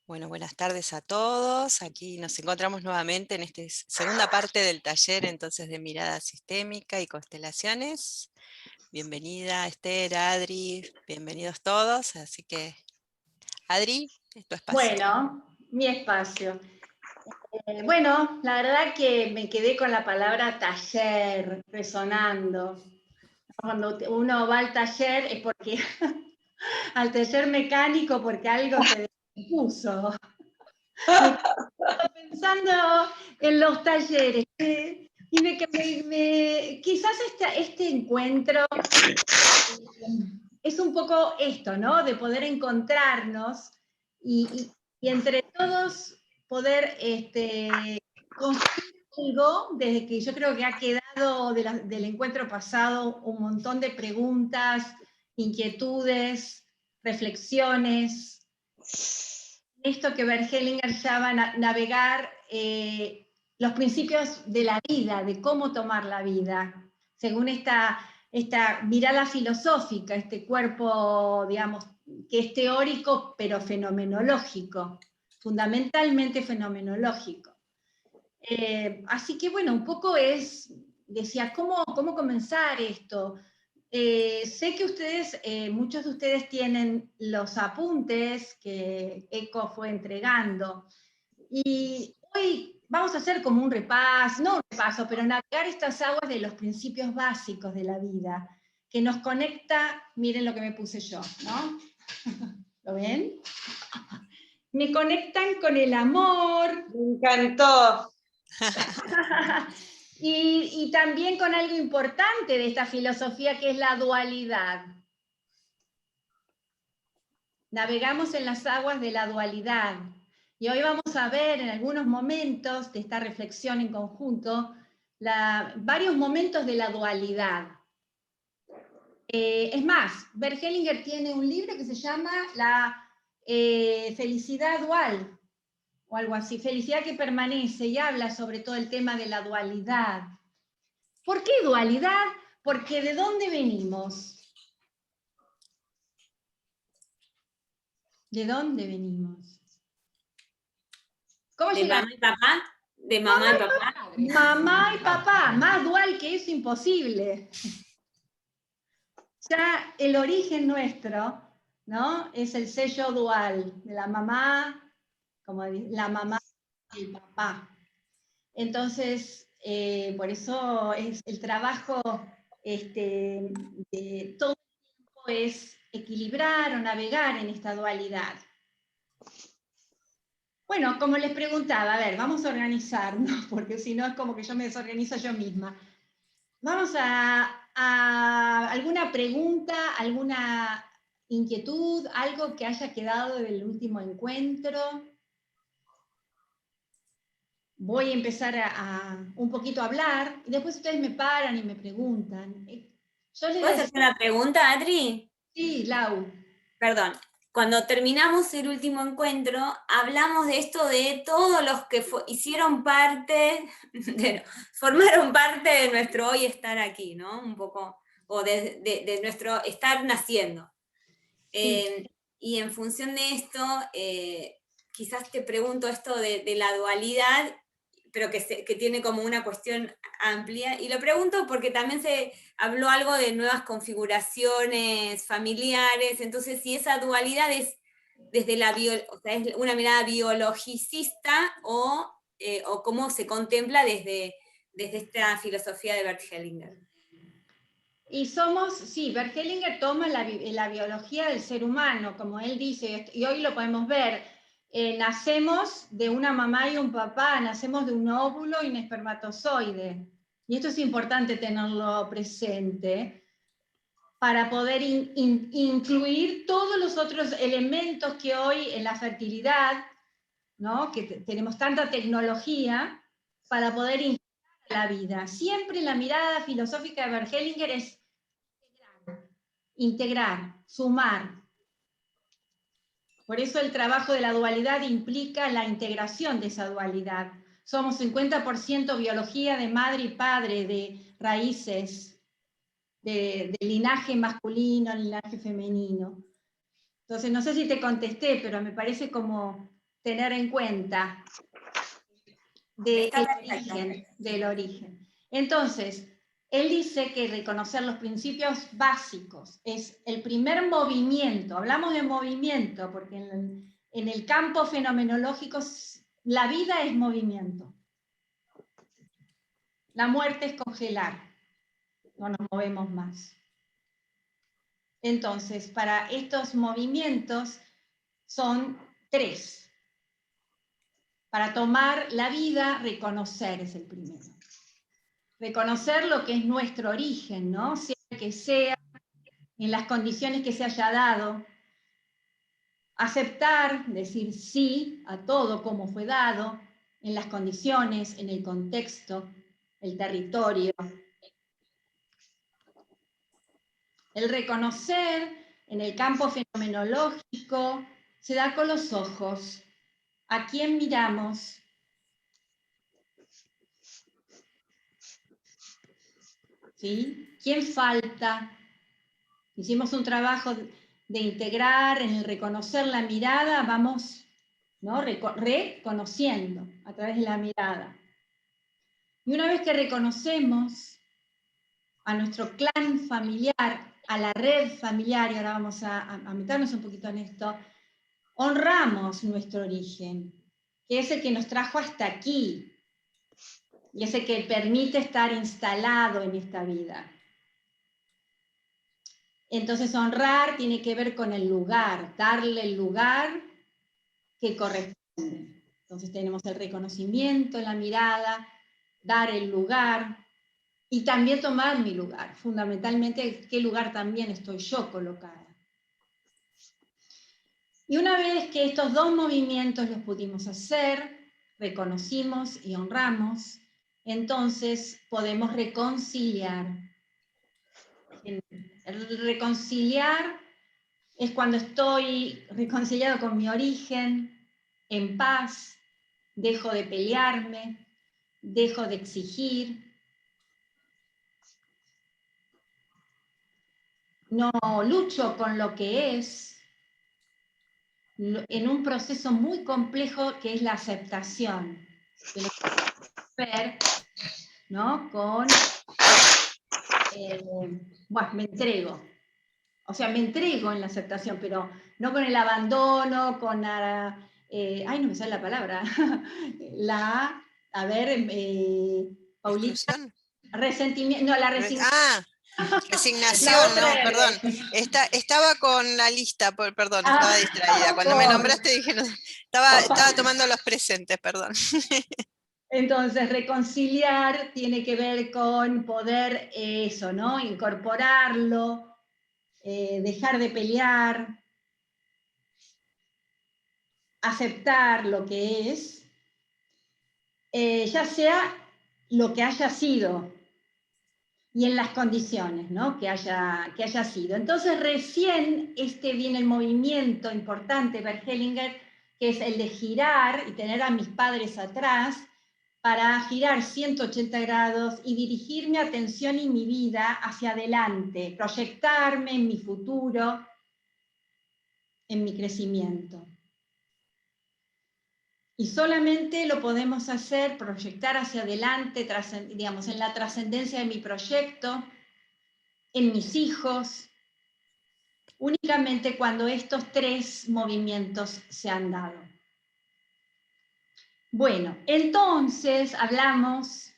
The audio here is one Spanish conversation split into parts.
Bueno, buenas tardes a todos. Aquí nos encontramos nuevamente en esta segunda parte del taller entonces de mirada sistémica y constelaciones. Bienvenida Esther, Adri, bienvenidos todos. Así que, Adri, es tu espacio. Bueno, mi espacio. Bueno, la verdad que me quedé con la palabra taller resonando. Cuando uno va al taller es porque, al taller mecánico porque algo se descompuso. Me quedo pensando en los talleres. Quizás este encuentro es un poco esto, ¿no? De poder encontrarnos y entre todos poder construir algo, desde que yo creo que ha quedado del encuentro pasado un montón de preguntas, inquietudes, reflexiones. Esto que Bert Hellinger llama navegar los principios de la vida, de cómo tomar la vida, según esta mirada filosófica, este cuerpo, digamos, que es teórico, pero fenomenológico, fundamentalmente fenomenológico. Así que bueno, un poco decía, ¿cómo comenzar esto? Sé que ustedes, muchos de ustedes tienen los apuntes que ECO fue entregando, y hoy vamos a hacer como un repaso, no un repaso, pero navegar estas aguas de los principios básicos de la vida, que nos conecta, miren lo que me puse yo, ¿no? ¿Lo ven? Me conectan con el amor. Me encantó. Y también con algo importante de esta filosofía, que es la dualidad. Navegamos en las aguas de la dualidad. Y hoy vamos a ver en algunos momentos de esta reflexión en conjunto, varios momentos de la dualidad. Es más, Bert Hellinger tiene un libro que se llama La felicidad dual, o algo así, felicidad que permanece, y habla sobre todo el tema de la dualidad. ¿Por qué dualidad? Porque ¿de dónde venimos? ¿De dónde venimos? ¿Cómo ¿De llegamos? mamá y papá? ¿De mamá y papá? Mamá y papá, más dual que eso imposible. Ya el origen nuestro, ¿no? Es el sello dual de la mamá, como la mamá y el papá. Entonces, por eso es el trabajo de todo el tiempo es equilibrar o navegar en esta dualidad. Bueno, como les preguntaba, a ver, vamos a organizarnos, porque si no es como que yo me desorganizo yo misma. Vamos a alguna pregunta, alguna inquietud, algo que haya quedado del último encuentro. Voy a empezar un poquito a hablar, y después ustedes me paran y me preguntan. ¿Puedes hacer una pregunta, Adri? Sí, Lau. Perdón. Cuando terminamos el último encuentro, hablamos de esto de todos los que hicieron parte, formaron parte de nuestro hoy estar aquí, ¿no? Un poco, o de nuestro estar naciendo. Sí. Y en función de esto, quizás te pregunto esto de la dualidad, pero que tiene como una cuestión amplia, y lo pregunto porque también se habló algo de nuevas configuraciones familiares, entonces si esa dualidad es desde o sea, es una mirada biologicista o cómo se contempla desde esta filosofía de Bert Hellinger. Y Bert Hellinger toma la biología del ser humano, como él dice, y hoy lo podemos ver. Nacemos de una mamá y un papá, nacemos de un óvulo y un espermatozoide. Y esto es importante tenerlo presente para poder incluir todos los otros elementos que hoy en la fertilidad, ¿no? Que tenemos tanta tecnología, para poder incluir la vida. Siempre la mirada filosófica de Bert Hellinger es integrar, sumar. Por eso el trabajo de la dualidad implica la integración de esa dualidad. Somos 50% biología de madre y padre, de raíces, de linaje masculino, linaje femenino. Entonces, no sé si te contesté, pero me parece como tener en cuenta del origen. Entonces, él dice que reconocer los principios básicos es el primer movimiento. Hablamos de movimiento porque en el campo fenomenológico la vida es movimiento. La muerte es congelar. No nos movemos más. Entonces, para estos movimientos son 3. Para tomar la vida, reconocer es el primero. Reconocer lo que es nuestro origen, ¿no? Sea que sea, en las condiciones que se haya dado. Aceptar, decir sí a todo como fue dado, en las condiciones, en el contexto, el territorio. El reconocer en el campo fenomenológico se da con los ojos. ¿A quién miramos? ¿Sí? ¿Quién falta? Hicimos un trabajo de integrar, en el reconocer la mirada, vamos, ¿no? Reconociendo a través de la mirada. Y una vez que reconocemos a nuestro clan familiar, a la red familiar, y ahora vamos a meternos un poquito en esto, honramos nuestro origen, que es el que nos trajo hasta aquí, y es el que permite estar instalado en esta vida. Entonces honrar tiene que ver con el lugar, darle el lugar que corresponde. Entonces tenemos el reconocimiento, la mirada, dar el lugar, y también tomar mi lugar, fundamentalmente qué lugar también estoy yo colocada. Y una vez que estos 2 movimientos los pudimos hacer, reconocimos y honramos, entonces podemos reconciliar. El reconciliar es cuando estoy reconciliado con mi origen, en paz, dejo de pelearme, dejo de exigir, no lucho con lo que es, en un proceso muy complejo que es la aceptación. Que lo ver, ¿no? Con, bueno, me entrego. O sea, me entrego en la aceptación, pero no con el abandono, con la... ay, no me sale la palabra. A ver, Paulita. Resentimiento, no, la resignación. Resignación, no, perdón. Estaba con la lista, perdón, estaba distraída. Cuando me nombraste dije, no, estaba tomando los presentes, perdón. Entonces, reconciliar tiene que ver con poder eso, ¿no? Incorporarlo, dejar de pelear, aceptar lo que es, ya sea lo que haya sido y en las condiciones, ¿no? que haya sido. Entonces recién viene el movimiento importante, Bert Hellinger, que es el de girar y tener a mis padres atrás, para girar 180 grados y dirigir mi atención y mi vida hacia adelante, proyectarme en mi futuro, en mi crecimiento. Y solamente lo podemos hacer, proyectar hacia adelante, digamos, en la trascendencia de mi proyecto, en mis hijos, únicamente cuando estos 3 movimientos se han dado. Bueno, entonces hablamos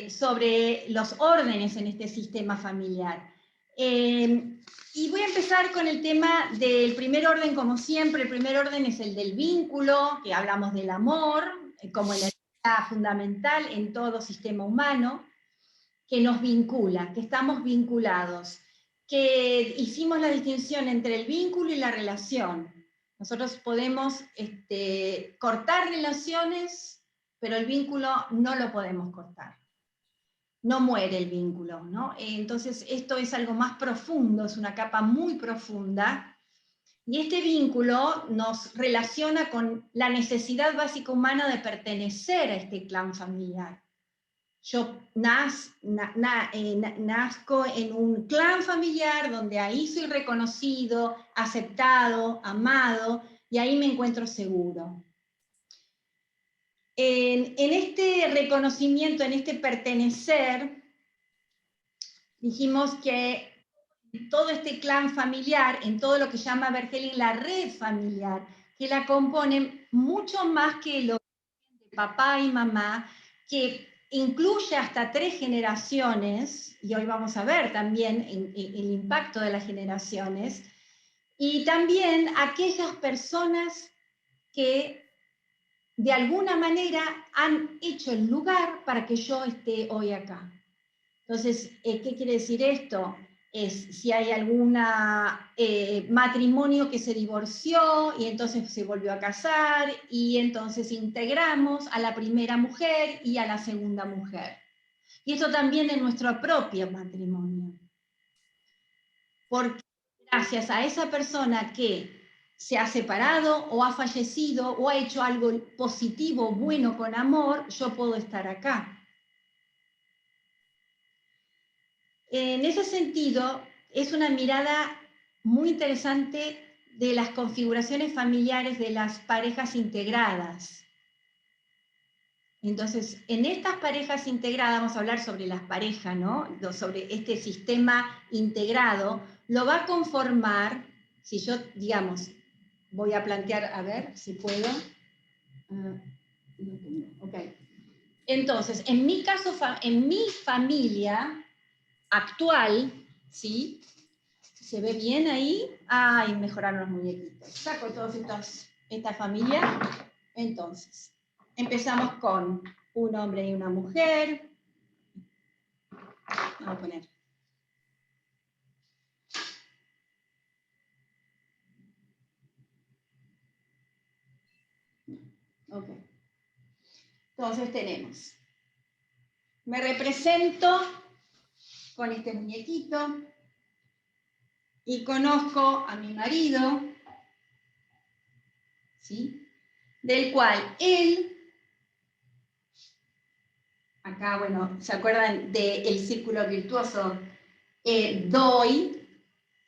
sobre los órdenes en este sistema familiar. Y voy a empezar con el tema del primer orden, como siempre. El primer orden es el del vínculo, que hablamos del amor, como energía fundamental en todo sistema humano, que nos vincula, que estamos vinculados, que hicimos la distinción entre el vínculo y la relación. Nosotros podemos cortar relaciones, pero el vínculo no lo podemos cortar. No muere el vínculo, ¿no? Entonces esto es algo más profundo, es una capa muy profunda, y este vínculo nos relaciona con la necesidad básica humana de pertenecer a este clan familiar. yo nazco en un clan familiar donde ahí soy reconocido, aceptado, amado, y ahí me encuentro seguro. En este reconocimiento, en este pertenecer, dijimos que todo este clan familiar, en todo lo que llama Bergelind la red familiar, que la componen mucho más que lo de papá y mamá, que incluye hasta 3 generaciones, y hoy vamos a ver también el impacto de las generaciones, y también aquellas personas que de alguna manera han hecho el lugar para que yo esté hoy acá. Entonces, ¿qué quiere decir esto? Es si hay algún matrimonio que se divorció y entonces se volvió a casar y entonces integramos a la primera mujer y a la segunda mujer. Y esto también en nuestro propio matrimonio. Porque gracias a esa persona que se ha separado o ha fallecido o ha hecho algo positivo, bueno, con amor, yo puedo estar acá. En ese sentido, es una mirada muy interesante de las configuraciones familiares de las parejas integradas. Entonces, en estas parejas integradas, vamos a hablar sobre las parejas, ¿no? Sobre este sistema integrado, lo va a conformar, si yo, digamos, voy a plantear, a ver si puedo. Ok. Entonces, en mi caso, en mi familia actual, ¿sí? ¿Se ve bien ahí? Ay, mejoraron los muñequitos. Saco todos esta familia. Entonces, empezamos con un hombre y una mujer. Vamos a poner. Ok. Entonces tenemos. Me represento con este muñequito y conozco a mi marido, ¿sí? Del cual él, acá, bueno, ¿se acuerdan del círculo virtuoso? Doy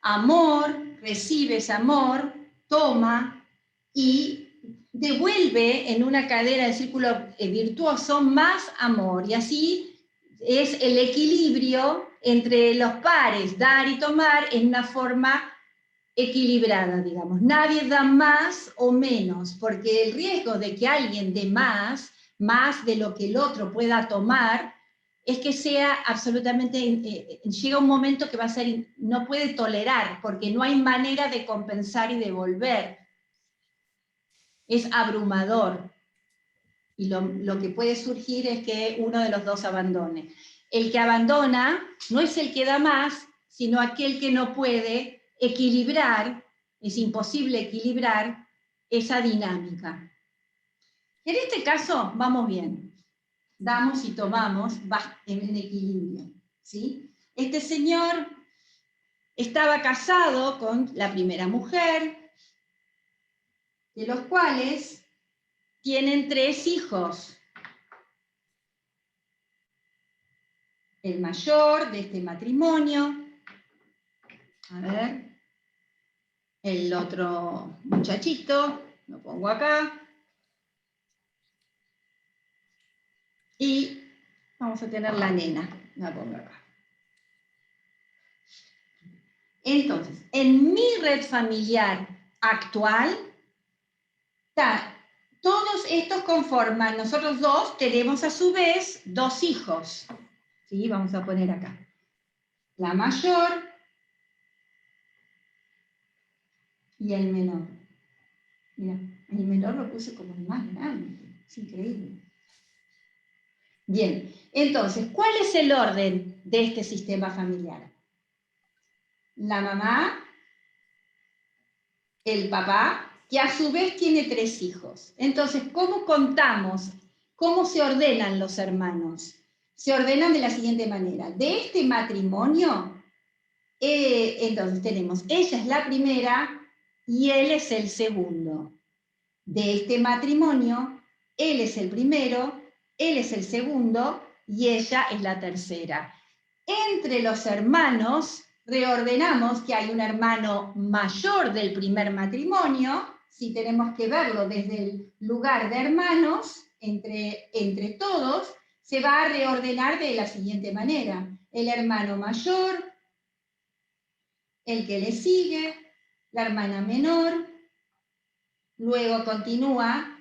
amor, recibes amor, toma y devuelve en una cadena de círculo virtuoso más amor. Y así es el equilibrio entre los pares, dar y tomar en una forma equilibrada, digamos. Nadie da más o menos, porque el riesgo de que alguien dé más de lo que el otro pueda tomar, es que sea absolutamente, llega un momento que va a ser, no puede tolerar, porque no hay manera de compensar y devolver. Es abrumador. Y lo que puede surgir es que uno de los dos abandone. El que abandona no es el que da más, sino aquel que no puede equilibrar, es imposible equilibrar esa dinámica. En este caso, vamos bien. Damos y tomamos en equilibrio, ¿sí? Este señor estaba casado con la primera mujer, de los cuales tienen 3 hijos. El mayor de este matrimonio, a ver, el otro muchachito, lo pongo acá, y vamos a tener la nena, la pongo acá. Entonces, en mi red familiar actual, todos estos conforman, nosotros dos tenemos a su vez 2 hijos. ¿Sí? Vamos a poner acá. La mayor y el menor. Mira, el menor lo puse como el más grande. Es increíble. Bien, entonces, ¿cuál es el orden de este sistema familiar? La mamá, el papá, que a su vez tiene 3 hijos. Entonces, ¿cómo contamos? ¿Cómo se ordenan los hermanos? Se ordenan de la siguiente manera. De este matrimonio, entonces tenemos, ella es la primera y él es el segundo. De este matrimonio, él es el primero, él es el segundo y ella es la tercera. Entre los hermanos, reordenamos que hay un hermano mayor del primer matrimonio, si tenemos que verlo desde el lugar de hermanos, entre todos, se va a reordenar de la siguiente manera. El hermano mayor, el que le sigue, la hermana menor, luego continúa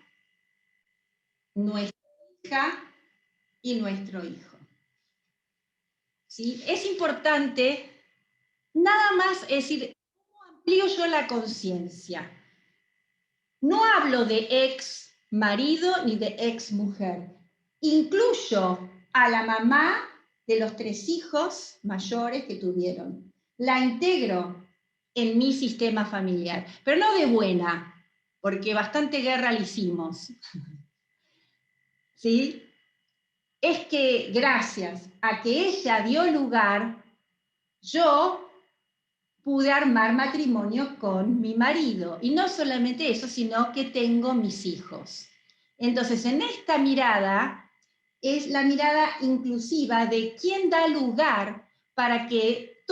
nuestra hija y nuestro hijo. ¿Sí? Es importante, nada más, es decir, ¿cómo amplío yo la conciencia? No hablo de ex marido ni de ex mujer. Incluyo a la mamá de los 3 hijos mayores que tuvieron. La integro en mi sistema familiar, pero no de buena, porque bastante guerra le hicimos. ¿Sí? Es que gracias a que ella dio lugar, yo pude armar matrimonio con mi marido. Y no solamente eso, sino que tengo mis hijos. Entonces, en esta mirada, es la mirada inclusiva de quién da lugar para que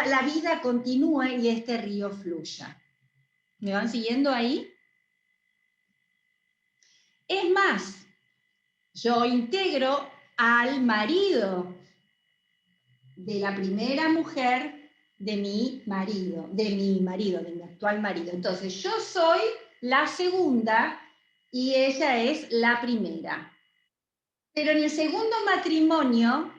la vida continúe y este río fluya. ¿Me van siguiendo ahí? Es más, yo integro al marido de la primera mujer de mi actual marido. Entonces, yo soy la segunda y ella es la primera. Pero en el segundo matrimonio,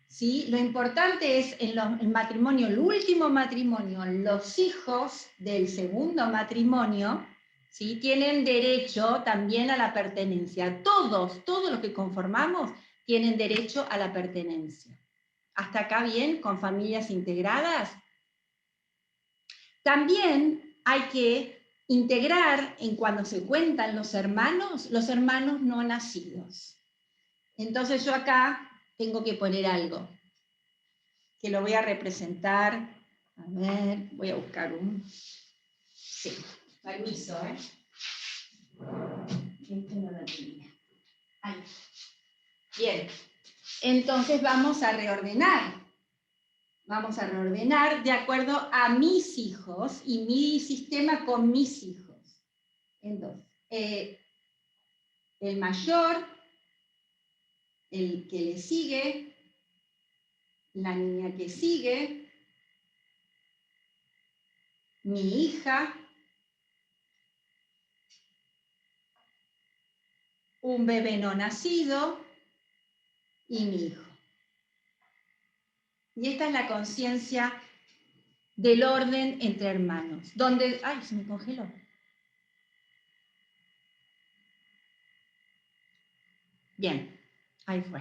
¿sí? Lo importante es en el matrimonio, el último matrimonio, los hijos del segundo matrimonio, ¿sí? Tienen derecho también a la pertenencia. Todos los que conformamos tienen derecho a la pertenencia. ¿Hasta acá bien? ¿Con familias integradas? También hay que integrar en cuando se cuentan los hermanos no nacidos. Entonces yo acá tengo que poner algo, que lo voy a representar. A ver, voy a buscar un... Sí, permiso, ¿eh? Este no lo tenía. Ahí. Bien, entonces vamos a reordenar. Vamos a reordenar de acuerdo a mis hijos y mi sistema con mis hijos. Entonces, el mayor, el que le sigue, la niña que sigue, mi hija, un bebé no nacido y mi hijo. Y esta es la conciencia del orden entre hermanos, donde... ¡Ay, se me congeló! Bien, ahí fue.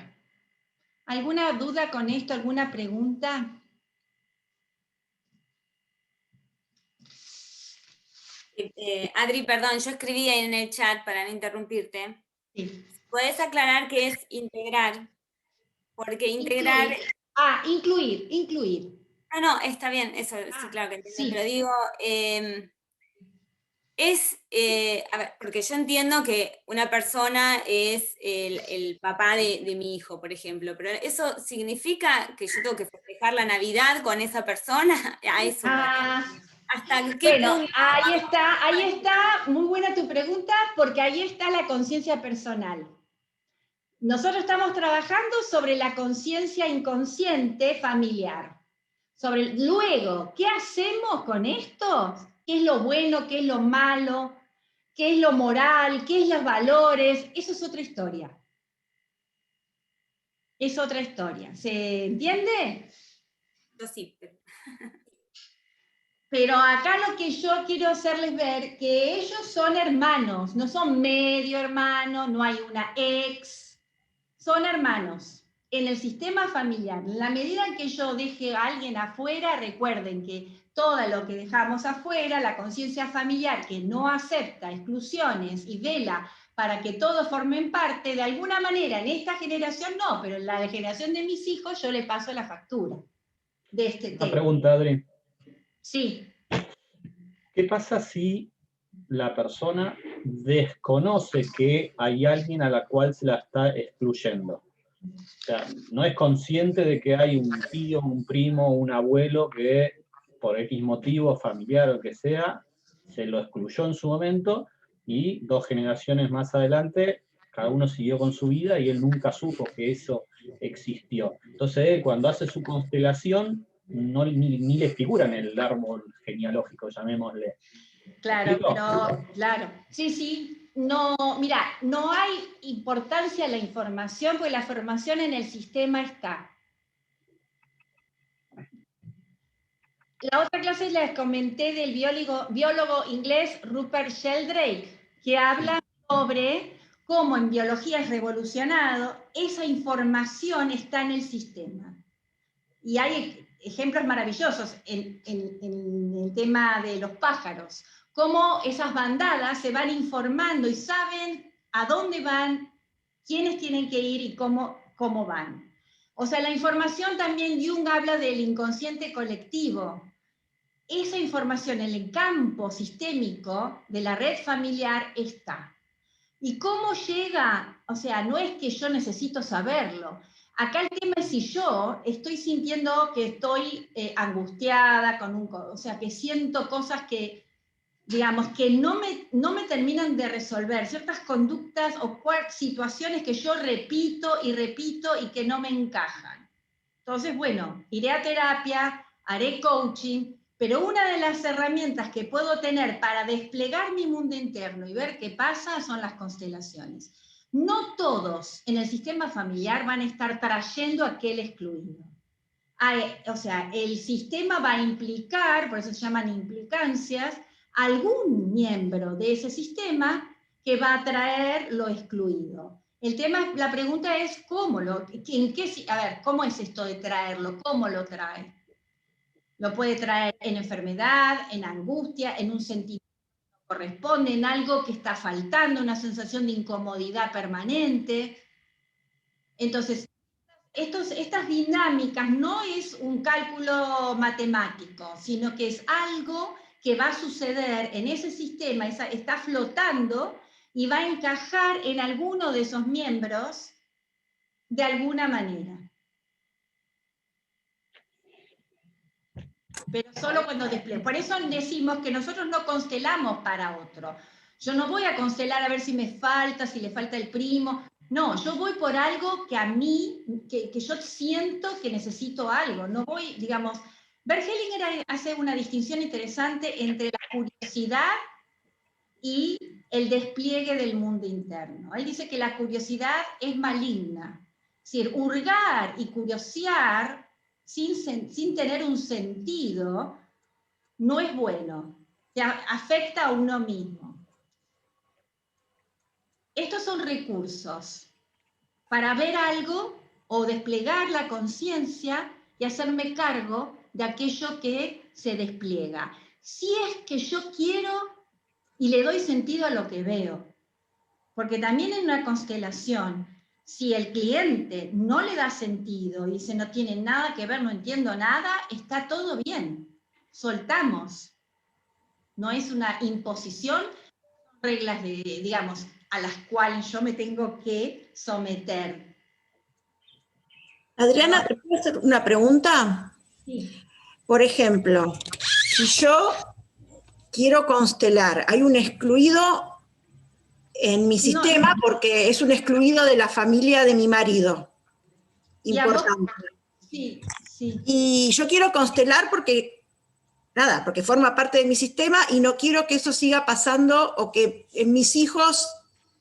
¿Alguna duda con esto? ¿Alguna pregunta? Adri, perdón, yo escribí en el chat para no interrumpirte. Sí. ¿Puedes aclarar qué es integrar? Porque integrar... Incluir. No, está bien, eso sí, claro que entiendo, Sí. pero digo, a ver, porque yo entiendo que una persona es el papá de mi hijo, por ejemplo, pero ¿eso significa que yo tengo que festejar la Navidad con esa persona? A eso. ¿Hasta qué punto? Ahí está, muy buena tu pregunta, porque ahí está la conciencia personal. Nosotros estamos trabajando sobre la conciencia inconsciente familiar. Luego, ¿qué hacemos con esto? ¿Qué es lo bueno? ¿Qué es lo malo? ¿Qué es lo moral? ¿Qué es los valores? Eso es otra historia. Es otra historia. ¿Se entiende? Yo sí. Pero acá lo que yo quiero hacerles ver, que ellos son hermanos, no son medio hermanos, no hay una ex, son hermanos. En el sistema familiar, en la medida en que yo deje a alguien afuera, recuerden que todo lo que dejamos afuera, la conciencia familiar que no acepta exclusiones y vela para que todos formen parte, de alguna manera, en esta generación no, pero en la generación de mis hijos yo le paso la factura de este tema. Una pregunta, Adri. Sí. ¿Qué pasa si la persona desconoce que hay alguien a la cual se la está excluyendo? O sea, no es consciente de que hay un tío, un primo, un abuelo que por X motivo familiar o que sea, se lo excluyó en su momento y 2 generaciones más adelante cada uno siguió con su vida y él nunca supo que eso existió. Entonces él cuando hace su constelación no, ni le figura en el árbol genealógico, llamémosle. Claro, pero, claro, sí, sí, no, mira, no hay importancia en la información, porque la información en el sistema está. La otra clase les comenté del biólogo inglés Rupert Sheldrake, que habla sobre cómo en biología es revolucionado, esa información está en el sistema. Y hay ejemplos maravillosos en el tema de los pájaros, cómo esas bandadas se van informando y saben a dónde van, quiénes tienen que ir y cómo van. O sea, la información también, Jung habla del inconsciente colectivo. Esa información en el campo sistémico de la red familiar está. ¿Y cómo llega? O sea, no es que yo necesito saberlo. Acá el tema es si yo estoy sintiendo que estoy angustiada, o sea, que siento cosas que, digamos, que no me terminan de resolver, ciertas conductas o situaciones que yo repito y que no me encajan. Entonces, bueno, iré a terapia, haré coaching, pero una de las herramientas que puedo tener para desplegar mi mundo interno y ver qué pasa son las constelaciones. No todos en el sistema familiar van a estar trayendo a aquel excluido. O sea, el sistema va a implicar, por eso se llaman implicancias, algún miembro de ese sistema que va a traer lo excluido. El tema, la pregunta es cómo ¿cómo es esto de traerlo? ¿Cómo lo trae? Lo puede traer en enfermedad, en angustia, en un sentimiento que no corresponde, en algo que está faltando, una sensación de incomodidad permanente. Entonces, estas dinámicas no es un cálculo matemático, sino que es algo que va a suceder en ese sistema, está flotando y va a encajar en alguno de esos miembros de alguna manera. Pero solo cuando despliega. Por eso decimos que nosotros no constelamos para otro. Yo no voy a constelar a ver si me falta, si le falta el primo. No, yo voy por algo que a mí, que yo siento que necesito algo. No voy, digamos, Bert Hellinger hace una distinción interesante entre la curiosidad y el despliegue del mundo interno. Él dice que la curiosidad es maligna. Es decir, hurgar y curiosear sin tener un sentido no es bueno. Te afecta a uno mismo. Estos son recursos para ver algo o desplegar la conciencia y hacerme cargo de aquello que se despliega. Si es que yo quiero y le doy sentido a lo que veo, porque también en una constelación, si el cliente no le da sentido y dice no tiene nada que ver, no entiendo nada, está todo bien, soltamos. No es una imposición, son reglas digamos, a las cuales yo me tengo que someter. Adriana, ¿te puedo hacer una pregunta? Sí. Por ejemplo, si yo quiero constelar, hay un excluido en mi sistema porque es un excluido de la familia de mi marido. Importante. Sí, sí. Y yo quiero constelar porque forma parte de mi sistema y no quiero que eso siga pasando o que en mis hijos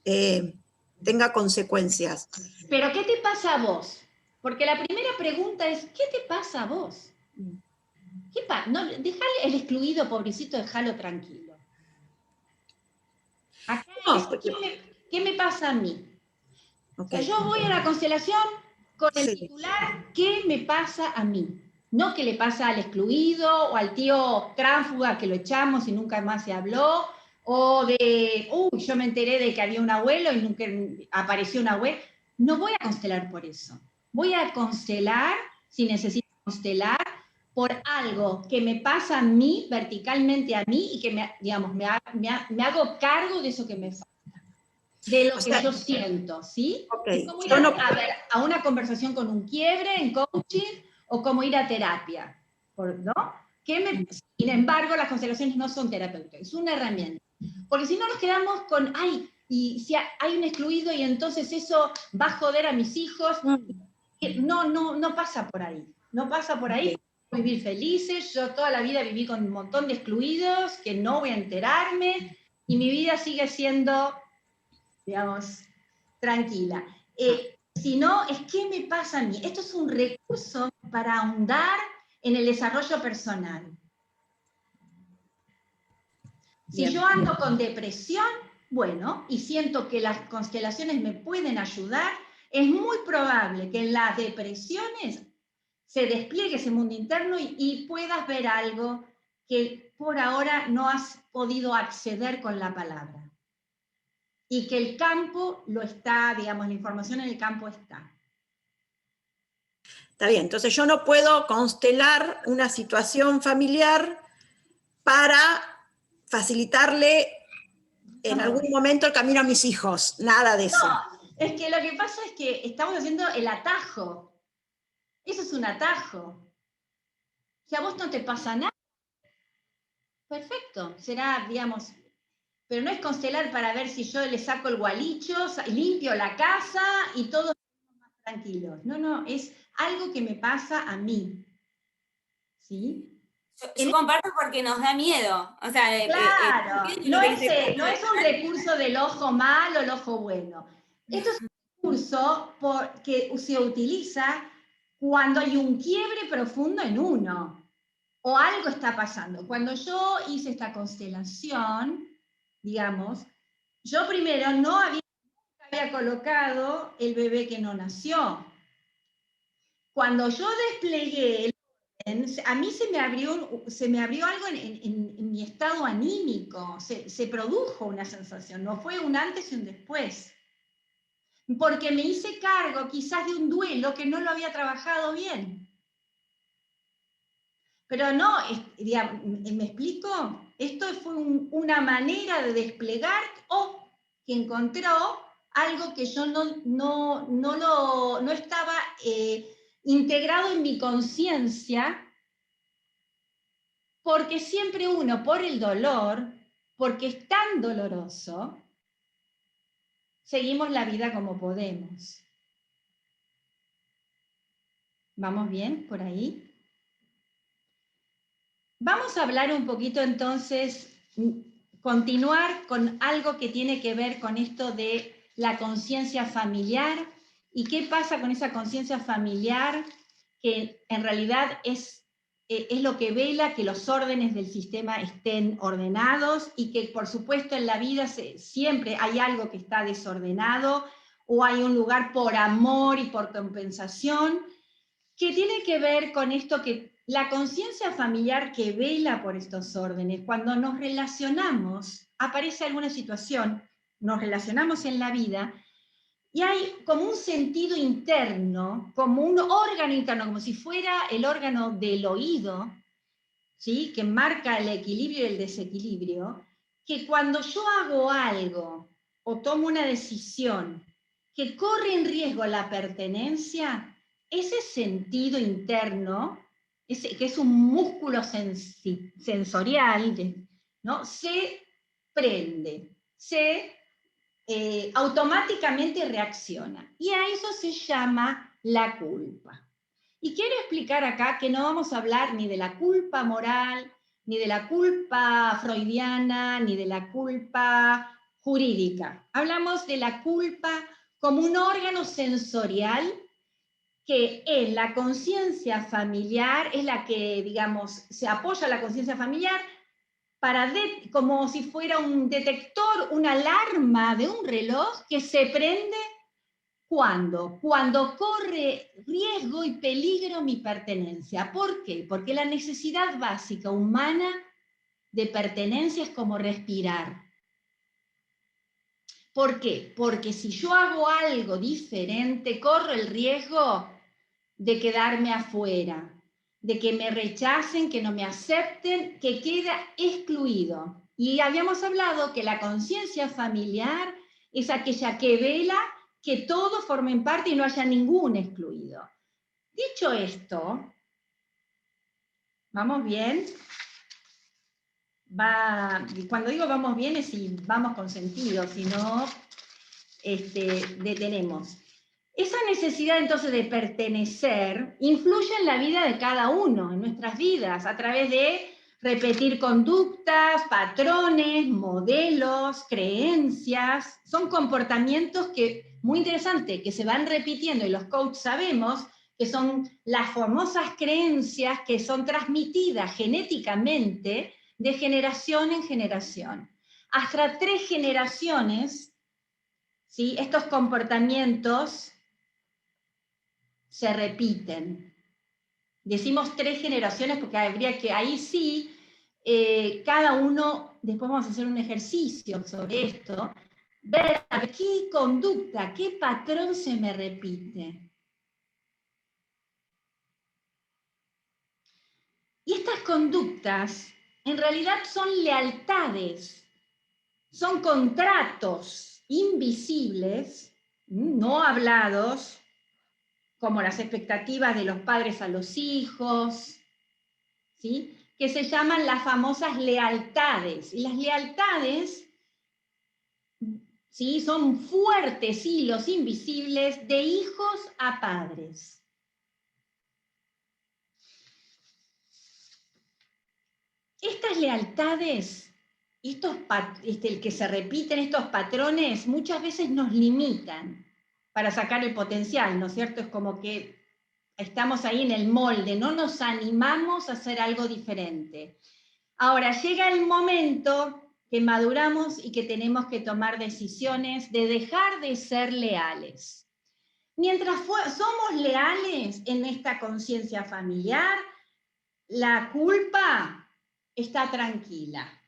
tenga consecuencias. Pero ¿qué te pasa a vos? Porque la primera pregunta es, ¿qué te pasa a vos? No, dejale el excluido, pobrecito, déjalo tranquilo. Acá ¿qué me pasa a mí? Okay. O sea, yo voy a la constelación con el titular, ¿qué me pasa a mí? No qué le pasa al excluido o al tío tránsfuga que lo echamos y nunca más se habló, o de, yo me enteré de que había un abuelo y nunca apareció un abuelo. No voy a constelar por eso. Voy a constelar, si necesito constelar, por algo que me pasa a mí, verticalmente a mí, y que me hago cargo de eso que me pasa. de lo O que sea, yo siento, ¿sí? ok, Es como ir yo no- a ver, a una conversación con un quiebre en coaching o como ir a terapia, ¿no? Sin embargo, las constelaciones no son terapéuticas, es una herramienta. Porque si no nos quedamos con, ay, y si hay un excluido y entonces eso va a joder a mis hijos. No pasa por ahí. No pasa por ahí. Vivir felices. Yo toda la vida viví con un montón de excluidos que no voy a enterarme y mi vida sigue siendo, digamos, tranquila. Si no, es ¿qué me pasa a mí? Esto es un recurso para ahondar en el desarrollo personal. Si yo ando con depresión, bueno, y siento que las constelaciones me pueden ayudar, es muy probable que en las depresiones se despliegue ese mundo interno y puedas ver algo que por ahora no has podido acceder con la palabra. Y que el campo lo está, digamos, la información en el campo está. Está bien, entonces yo no puedo constelar una situación familiar para facilitarle en algún momento el camino a mis hijos, nada de eso. No, es que lo que pasa es que estamos haciendo el atajo. Eso es un atajo. Si a vos no te pasa nada, perfecto, será, digamos, pero no es constelar para ver si yo le saco el gualicho, limpio la casa y todos estamos más tranquilos. No, es algo que me pasa a mí. ¿Sí? Yo comparto porque nos da miedo. O sea, claro, no es un recurso del ojo malo, el ojo bueno. Esto es un recurso que se utiliza cuando hay un quiebre profundo en uno, o algo está pasando. Cuando yo hice esta constelación, digamos, yo primero nunca había colocado el bebé que no nació. Cuando yo desplegué a mí se me abrió algo en mi estado anímico, se produjo una sensación, no fue un antes y un después. Porque me hice cargo quizás de un duelo que no lo había trabajado bien. Pero no, ¿me explico? Esto fue una manera de desplegar o que encontró algo que yo no estaba integrado en mi conciencia, porque siempre uno, por el dolor, porque es tan doloroso, seguimos la vida como podemos. ¿Vamos bien por ahí? Vamos a hablar un poquito entonces, continuar con algo que tiene que ver con esto de la conciencia familiar y qué pasa con esa conciencia familiar que en realidad es lo que vela que los órdenes del sistema estén ordenados y que por supuesto en la vida siempre hay algo que está desordenado o hay un lugar por amor y por compensación que tiene que ver con esto que la conciencia familiar que vela por estos órdenes, cuando nos relacionamos, aparece alguna situación, nos relacionamos en la vida, y hay como un sentido interno, como un órgano interno, como si fuera el órgano del oído, ¿sí? Que marca el equilibrio y el desequilibrio, que cuando yo hago algo o tomo una decisión que corre en riesgo la pertenencia, ese sentido interno, que es un músculo sensorial, ¿no? Se prende, automáticamente reacciona. Y a eso se llama la culpa. Y quiero explicar acá que no vamos a hablar ni de la culpa moral, ni de la culpa freudiana, ni de la culpa jurídica. Hablamos de la culpa como un órgano sensorial que en la conciencia familiar es la que, digamos, se apoya a la conciencia familiar para como si fuera un detector, una alarma de un reloj que se prende cuando corre riesgo y peligro mi pertenencia. ¿Por qué? Porque la necesidad básica humana de pertenencia es como respirar. ¿Por qué? Porque si yo hago algo diferente, corro el riesgo de quedarme afuera, de que me rechacen, que no me acepten, que queda excluido. Y habíamos hablado que la conciencia familiar es aquella que vela que todos formen parte y no haya ningún excluido. Dicho esto, ¿vamos bien? Cuando digo vamos bien es si vamos con sentido, si no, detenemos. Esa necesidad entonces de pertenecer influye en la vida de cada uno, en nuestras vidas, a través de repetir conductas, patrones, modelos, creencias. Son comportamientos que, muy interesante, que se van repitiendo, y los coaches sabemos que son las famosas creencias que son transmitidas genéticamente de generación en generación. Hasta 3 generaciones, ¿sí?, estos comportamientos se repiten. Decimos 3 generaciones porque habría que, ahí sí, cada uno, después vamos a hacer un ejercicio sobre esto, ver a ver qué conducta, qué patrón se me repite. Y estas conductas en realidad son lealtades, son contratos invisibles, no hablados, como las expectativas de los padres a los hijos, ¿sí?, que se llaman las famosas lealtades. Y las lealtades, ¿sí?, son fuertes hilos invisibles de hijos a padres. Estas lealtades, el que se repiten estos patrones, muchas veces nos limitan para sacar el potencial, ¿no es cierto? Es como que estamos ahí en el molde, no nos animamos a hacer algo diferente. Ahora, llega el momento que maduramos y que tenemos que tomar decisiones de dejar de ser leales. Mientras somos leales en esta conciencia familiar, la culpa está tranquila.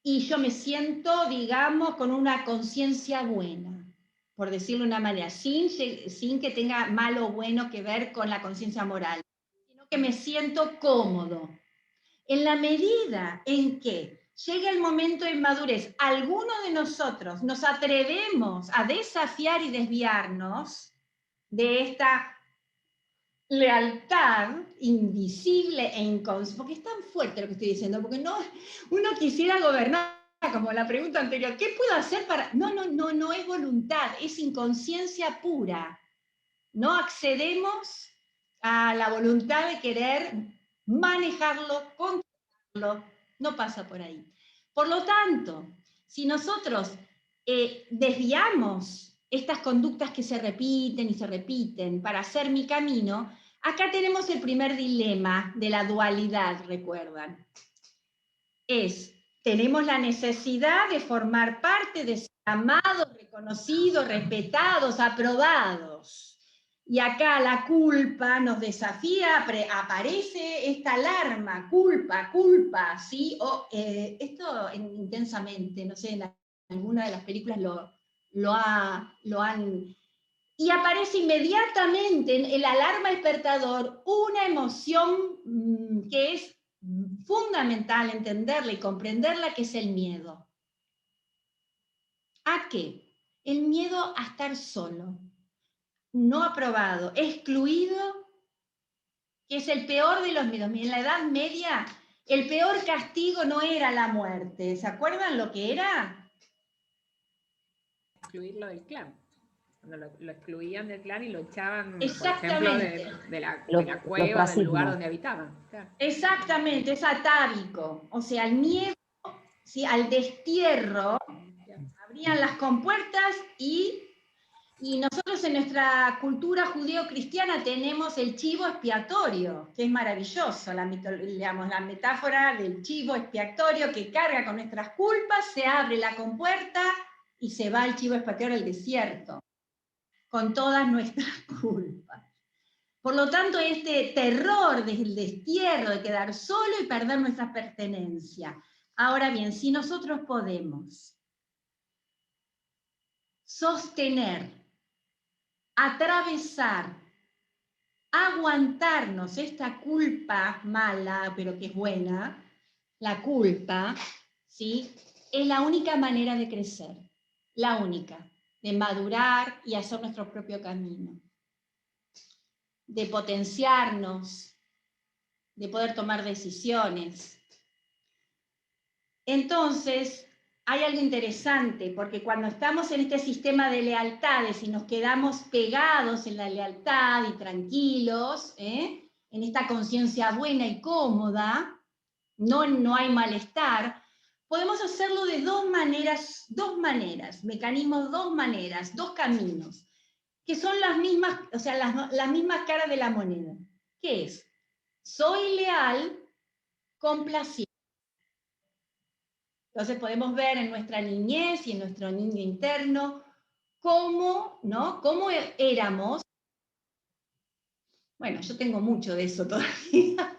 Y yo me siento, digamos, con una conciencia buena, por decirlo de una manera, sin que tenga malo o bueno que ver con la conciencia moral, sino que me siento cómodo. En la medida en que llega el momento de madurez, algunos de nosotros nos atrevemos a desafiar y desviarnos de esta lealtad invisible e inconsciente, porque es tan fuerte lo que estoy diciendo, porque no, uno quisiera gobernar, como la pregunta anterior, ¿qué puedo hacer para...? No es voluntad, es inconsciencia pura. No accedemos a la voluntad de querer manejarlo, controlarlo, no pasa por ahí. Por lo tanto, si nosotros desviamos estas conductas que se repiten y se repiten para hacer mi camino, acá tenemos el primer dilema de la dualidad, ¿recuerdan? Tenemos la necesidad de formar parte, de ser amados, reconocidos, respetados, aprobados. Y acá la culpa nos desafía, aparece esta alarma, culpa, ¿sí? Esto intensamente, no sé, en alguna de las películas lo han... Y aparece inmediatamente en el alarma despertador una emoción que es fundamental entenderla y comprenderla, que es el miedo. ¿A qué? El miedo a estar solo, no aprobado, excluido, que es el peor de los miedos. En la Edad Media, el peor castigo no era la muerte. ¿Se acuerdan lo que era? Excluirlo del clan. Cuando lo excluían del clan y lo echaban, por Exactamente. ejemplo, de la cueva, del lugar donde habitaban. Claro. Exactamente, es atávico. O sea, el miedo, ¿sí?, al destierro, abrían las compuertas y nosotros en nuestra cultura judeo-cristiana tenemos el chivo expiatorio, que es maravilloso, la metáfora del chivo expiatorio que carga con nuestras culpas, se abre la compuerta y se va el chivo expiatorio al desierto, con todas nuestras culpas. Por lo tanto, este terror del destierro, de quedar solo y perder nuestra pertenencia. Ahora bien, si nosotros podemos sostener, atravesar, aguantarnos esta culpa mala, pero que es buena, la culpa, ¿sí?, es la única manera de crecer, la única, de madurar y hacer nuestro propio camino, de potenciarnos, de poder tomar decisiones. Entonces, hay algo interesante, porque cuando estamos en este sistema de lealtades y nos quedamos pegados en la lealtad y tranquilos, en esta conciencia buena y cómoda, no hay malestar, podemos hacerlo de dos maneras, mecanismos, dos caminos, que son las mismas, o sea, las mismas caras de la moneda. ¿Qué es? Soy leal, complaciente. Entonces podemos ver en nuestra niñez y en nuestro niño interno cómo, ¿no? Cómo éramos. Bueno, yo tengo mucho de eso todavía.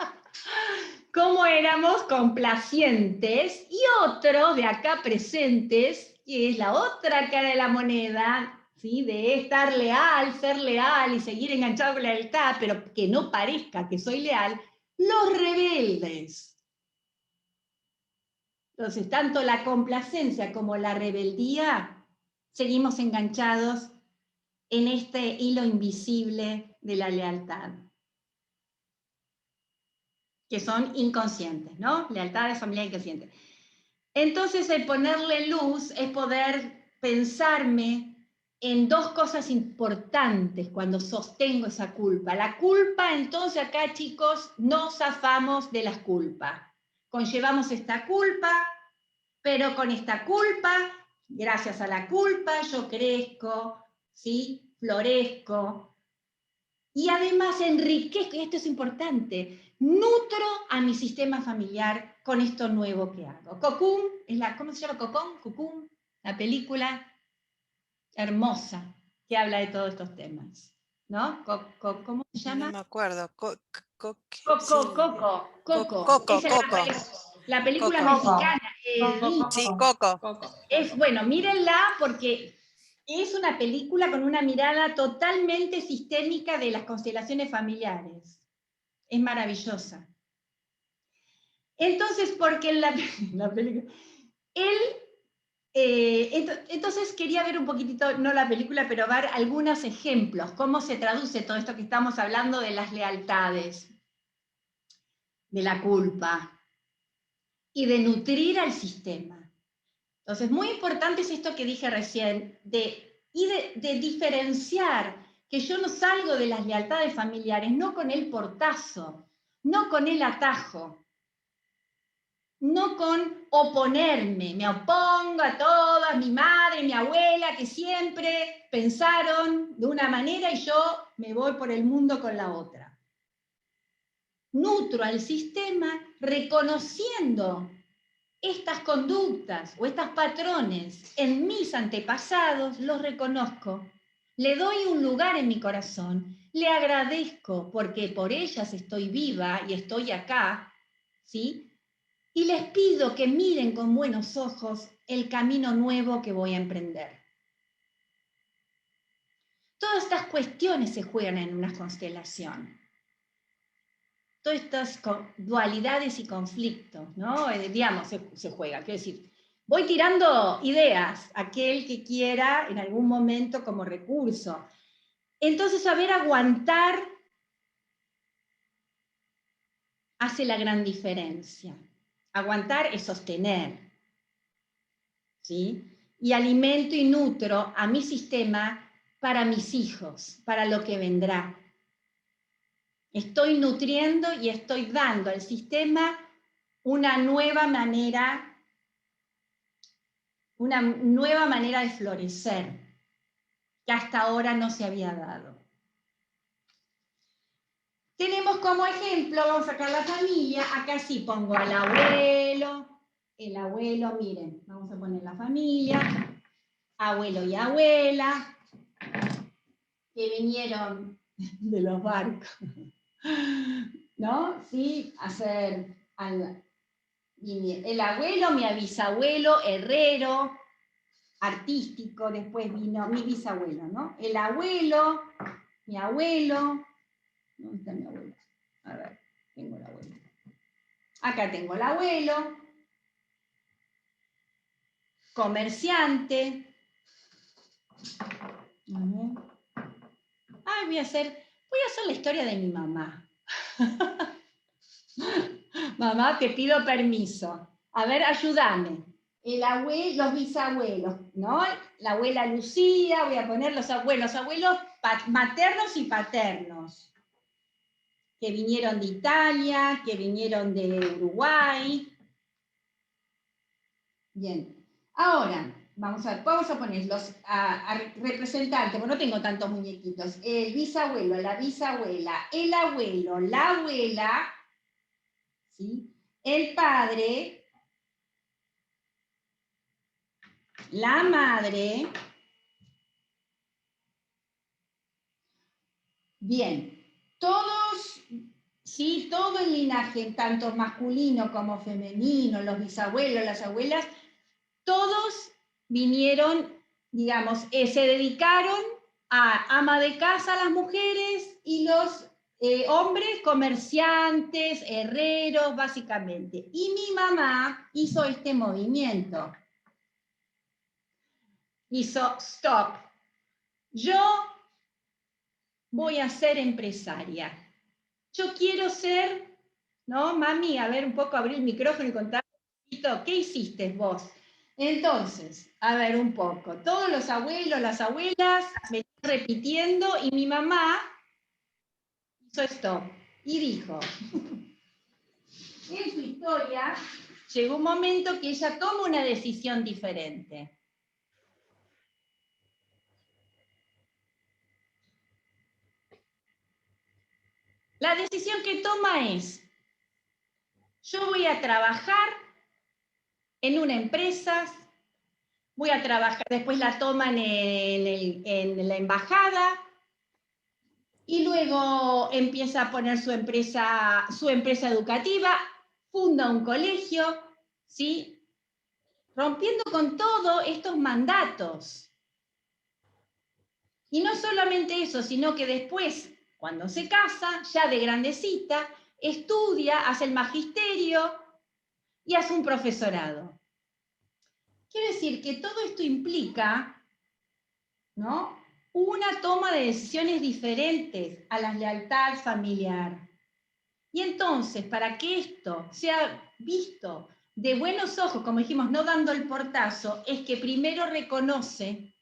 Cómo éramos complacientes, y otro de acá presentes, que es la otra cara de la moneda, ¿sí? De estar leal, ser leal y seguir enganchado con la lealtad, pero que no parezca que soy leal, los rebeldes. Entonces, tanto la complacencia como la rebeldía, seguimos enganchados en este hilo invisible de la lealtad, que son inconscientes, ¿no? Lealtades familiares inconscientes. Entonces, el ponerle luz es poder pensarme en dos cosas importantes cuando sostengo esa culpa. La culpa, entonces acá, chicos, no zafamos de las culpas. Conllevamos esta culpa, pero con esta culpa, gracias a la culpa, yo crezco, ¿sí? Florezco. Y además enriquezco, y esto es importante, nutro a mi sistema familiar con esto nuevo que hago. Cocoon, ¿cómo se llama? Cocoon, la película hermosa que habla de todos estos temas, ¿no? ¿Cómo se llama? No me acuerdo. Coco. Coco, Esa es Coco. la película Coco. mexicana. Sí, Coco. Es, bueno, mírenla porque es una película con una mirada totalmente sistémica de las constelaciones familiares. Es maravillosa. Entonces, porque en la película, entonces quería ver un poquitito, no la película, pero ver algunos ejemplos, cómo se traduce todo esto que estamos hablando de las lealtades, de la culpa y de nutrir al sistema. Entonces, muy importante es esto que dije recién, de diferenciar que yo no salgo de las lealtades familiares, no con el portazo, no con el atajo, no con oponerme, me opongo a todas, mi madre, mi abuela, que siempre pensaron de una manera y yo me voy por el mundo con la otra. Nutro al sistema reconociendo estas conductas o estos patrones en mis antepasados, los reconozco, le doy un lugar en mi corazón, le agradezco porque por ellas estoy viva y estoy acá, ¿sí? Y les pido que miren con buenos ojos el camino nuevo que voy a emprender. Todas estas cuestiones se juegan en una constelación. Todas estas dualidades y conflictos, ¿no? Digamos, se juega. Quiero decir, voy tirando ideas, aquel que quiera en algún momento como recurso. Entonces, saber aguantar hace la gran diferencia. Aguantar es sostener, ¿sí? Y alimento y nutro a mi sistema para mis hijos, para lo que vendrá. Estoy nutriendo y estoy dando al sistema una nueva manera de florecer, que hasta ahora no se había dado. Tenemos como ejemplo, vamos a sacar la familia, acá sí pongo al abuelo, el abuelo, miren, vamos a poner la familia, abuelo y abuela, que vinieron de los barcos, ¿no? Sí, hacer el abuelo, mi bisabuelo, herrero, artístico, después vino mi bisabuelo, ¿no? El abuelo, mi abuelo, ¿dónde está mi abuelo? A ver, tengo el abuelo. Acá tengo el abuelo. comerciante. Ay, voy a hacer la historia de mi mamá. Mamá, te pido permiso. A ver, ayúdame. Los bisabuelos, ¿no? La abuela Lucía, voy a poner los abuelos maternos y paternos, que vinieron de Italia, que vinieron de Uruguay. Bien. Ahora, vamos a ponerlos a representantes, porque no tengo tantos muñequitos. El bisabuelo, la bisabuela, el abuelo, la abuela, ¿sí? El padre, la madre. Bien, todos, sí, todo el linaje, tanto masculino como femenino, los bisabuelos, las abuelas, todos vinieron, digamos, se dedicaron a ama de casa las mujeres y los hombres comerciantes, herreros, básicamente. Y mi mamá hizo este movimiento. Hizo stop. Yo voy a ser empresaria. Yo quiero ser, ¿no? Mami, a ver, un poco abrir el micrófono y contar un poquito, ¿qué hiciste vos? Entonces, a ver un poco, todos los abuelos, las abuelas me están repitiendo y mi mamá hizo esto y dijo, en su historia llegó un momento que ella toma una decisión diferente. La decisión que toma es, yo voy a trabajar en una empresa, voy a trabajar, después la toman en la embajada, y luego empieza a poner su empresa educativa, funda un colegio, ¿sí? Rompiendo con todos estos mandatos. Y no solamente eso, sino que después, cuando se casa, ya de grandecita, estudia, hace el magisterio y hace un profesorado. Quiere decir que todo esto implica, ¿no?, una toma de decisiones diferentes a la lealtad familiar. Y entonces, para que esto sea visto de buenos ojos, como dijimos, no dando el portazo, es que primero reconoce,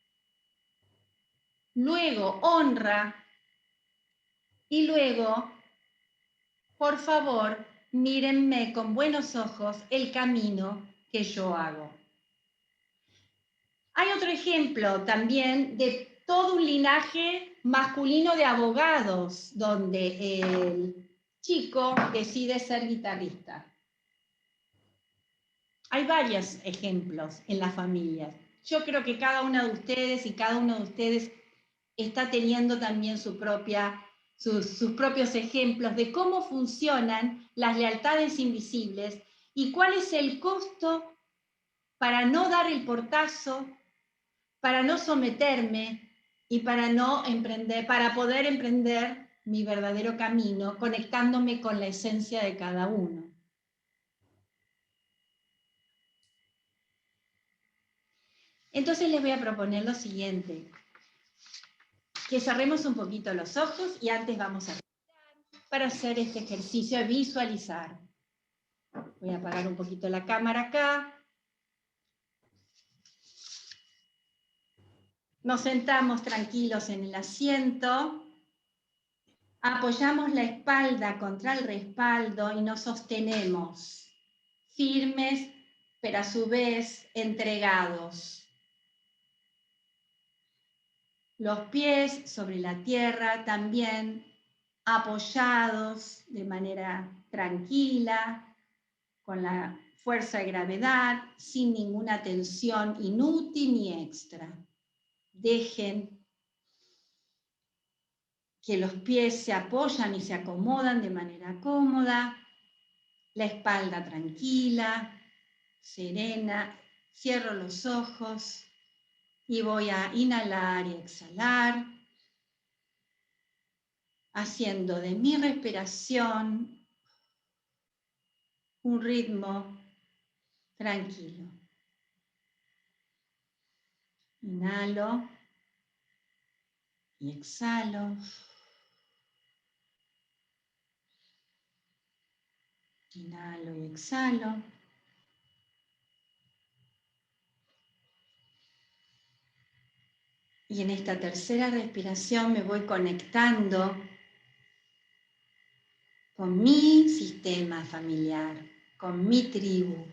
luego honra, y luego, por favor, mírenme con buenos ojos el camino que yo hago. Hay otro ejemplo también de todo un linaje masculino de abogados, donde el chico decide ser guitarrista. Hay varios ejemplos en las familias. Yo creo que cada una de ustedes y cada uno de ustedes está teniendo también sus propios ejemplos de cómo funcionan las lealtades invisibles y cuál es el costo para no dar el portazo, para no someterme y para poder emprender mi verdadero camino, conectándome con la esencia de cada uno. Entonces les voy a proponer lo siguiente, que cerremos un poquito los ojos y antes vamos a respirar para hacer este ejercicio de visualizar. Voy a apagar un poquito la cámara acá. Nos sentamos tranquilos en el asiento, apoyamos la espalda contra el respaldo y nos sostenemos, firmes, pero a su vez entregados. Los pies sobre la tierra también apoyados de manera tranquila, con la fuerza de gravedad, sin ninguna tensión inútil ni extra. Dejen que los pies se apoyan y se acomodan de manera cómoda, la espalda tranquila, serena. Cierro los ojos y voy a inhalar y exhalar, haciendo de mi respiración un ritmo tranquilo. Inhalo y exhalo. Inhalo y exhalo. Y en esta tercera respiración me voy conectando con mi sistema familiar, con mi tribu.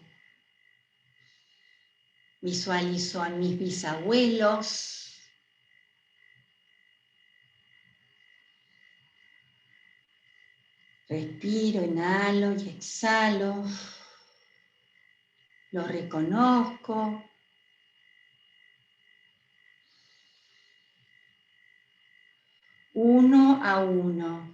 Visualizo a mis bisabuelos. Respiro, inhalo y exhalo. Lo reconozco. Uno a uno.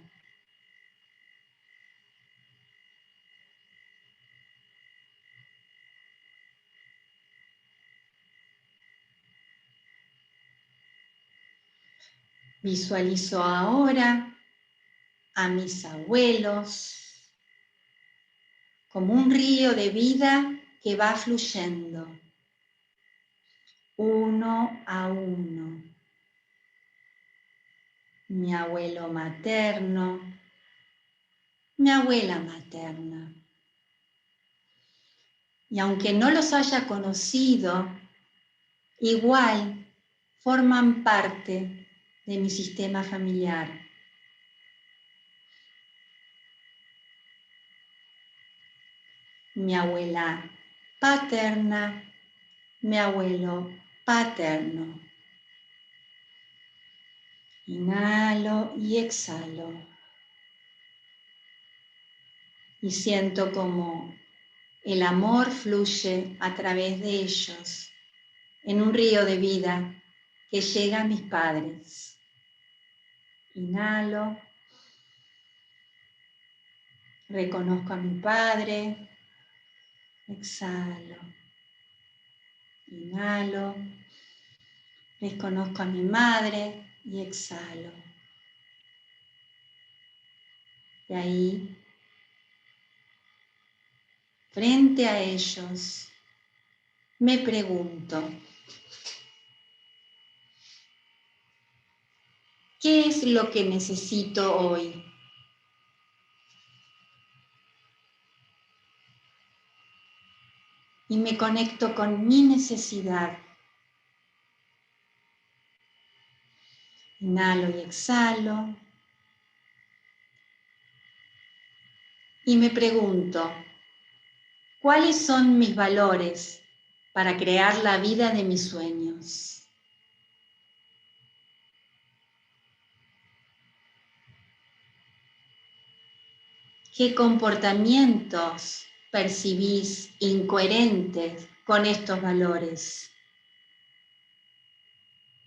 Visualizo ahora a mis abuelos como un río de vida que va fluyendo. Uno a uno. Mi abuelo materno, mi abuela materna. Y aunque no los haya conocido, igual forman parte de mi sistema familiar. Mi abuela paterna, mi abuelo paterno. Inhalo y exhalo. Y siento como el amor fluye a través de ellos en un río de vida que llega a mis padres. Inhalo. Reconozco a mi padre. Exhalo. Inhalo. Reconozco a mi madre y exhalo. Y ahí, frente a ellos, me pregunto, ¿qué es lo que necesito hoy? Y me conecto con mi necesidad. Inhalo y exhalo. Y me pregunto, ¿cuáles son mis valores para crear la vida de mis sueños? ¿Qué comportamientos percibís incoherentes con estos valores?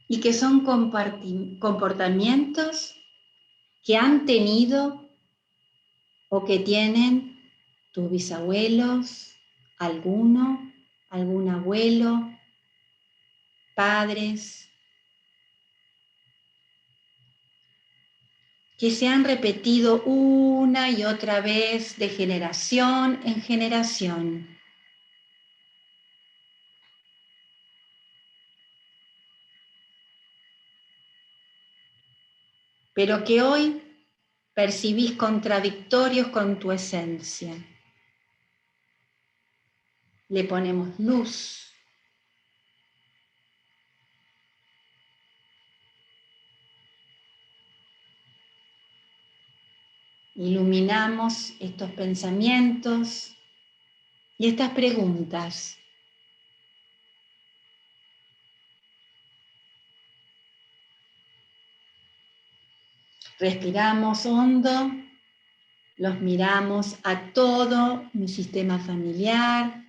Y que son comportamientos que han tenido o que tienen tus bisabuelos, algún abuelo, padres, que se han repetido una y otra vez de generación en generación. Pero que hoy percibís contradictorios con tu esencia. Le ponemos luz. Iluminamos estos pensamientos y estas preguntas. Respiramos hondo, los miramos a todo mi sistema familiar,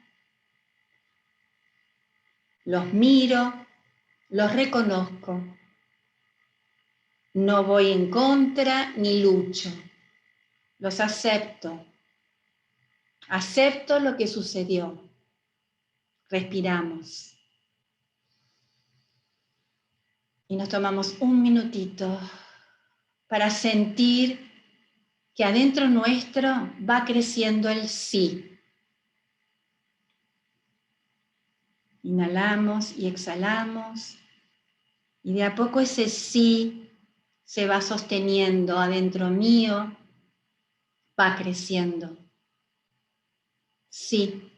los miro, los reconozco. No voy en contra ni lucho, los acepto. Acepto lo que sucedió. Respiramos. Y nos tomamos un minutito para sentir que adentro nuestro va creciendo el sí. Inhalamos y exhalamos. Y de a poco ese sí se va sosteniendo adentro mío, va creciendo. Sí,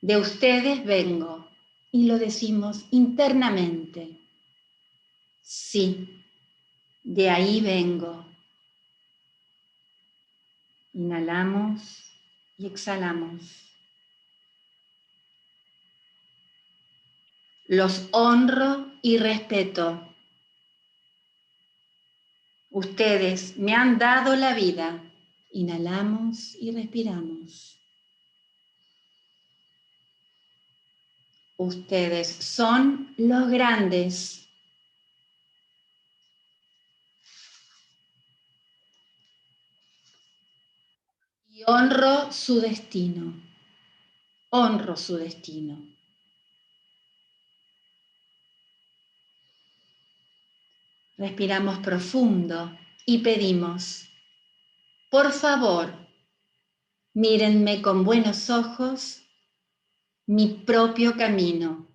de ustedes vengo. Y lo decimos internamente. Sí, de ahí vengo. Inhalamos y exhalamos. Los honro y respeto. Ustedes me han dado la vida. Inhalamos y respiramos. Ustedes son los grandes. Y honro su destino. Honro su destino. Respiramos profundo y pedimos, por favor, mírenme con buenos ojos mi propio camino.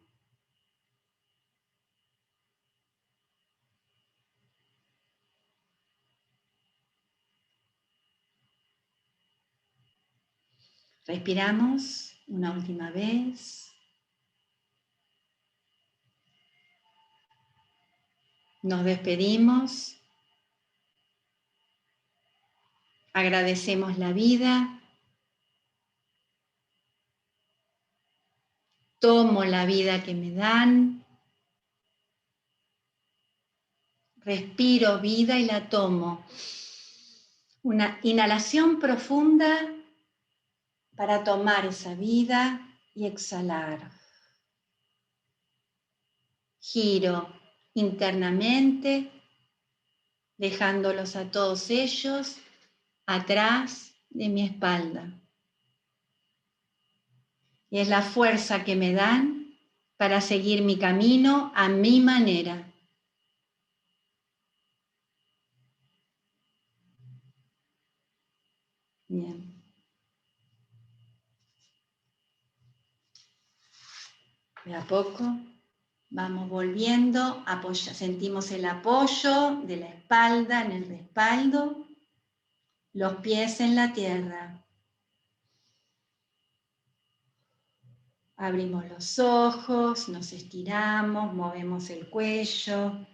Respiramos una última vez. Nos despedimos. Agradecemos la vida. Tomo la vida que me dan. Respiro vida y la tomo. Una inhalación profunda para tomar esa vida y exhalar. Giro internamente, dejándolos a todos ellos atrás de mi espalda. Y es la fuerza que me dan para seguir mi camino a mi manera. Bien. De a poco vamos volviendo, sentimos el apoyo de la espalda en el respaldo, los pies en la tierra. Abrimos los ojos, nos estiramos, movemos el cuello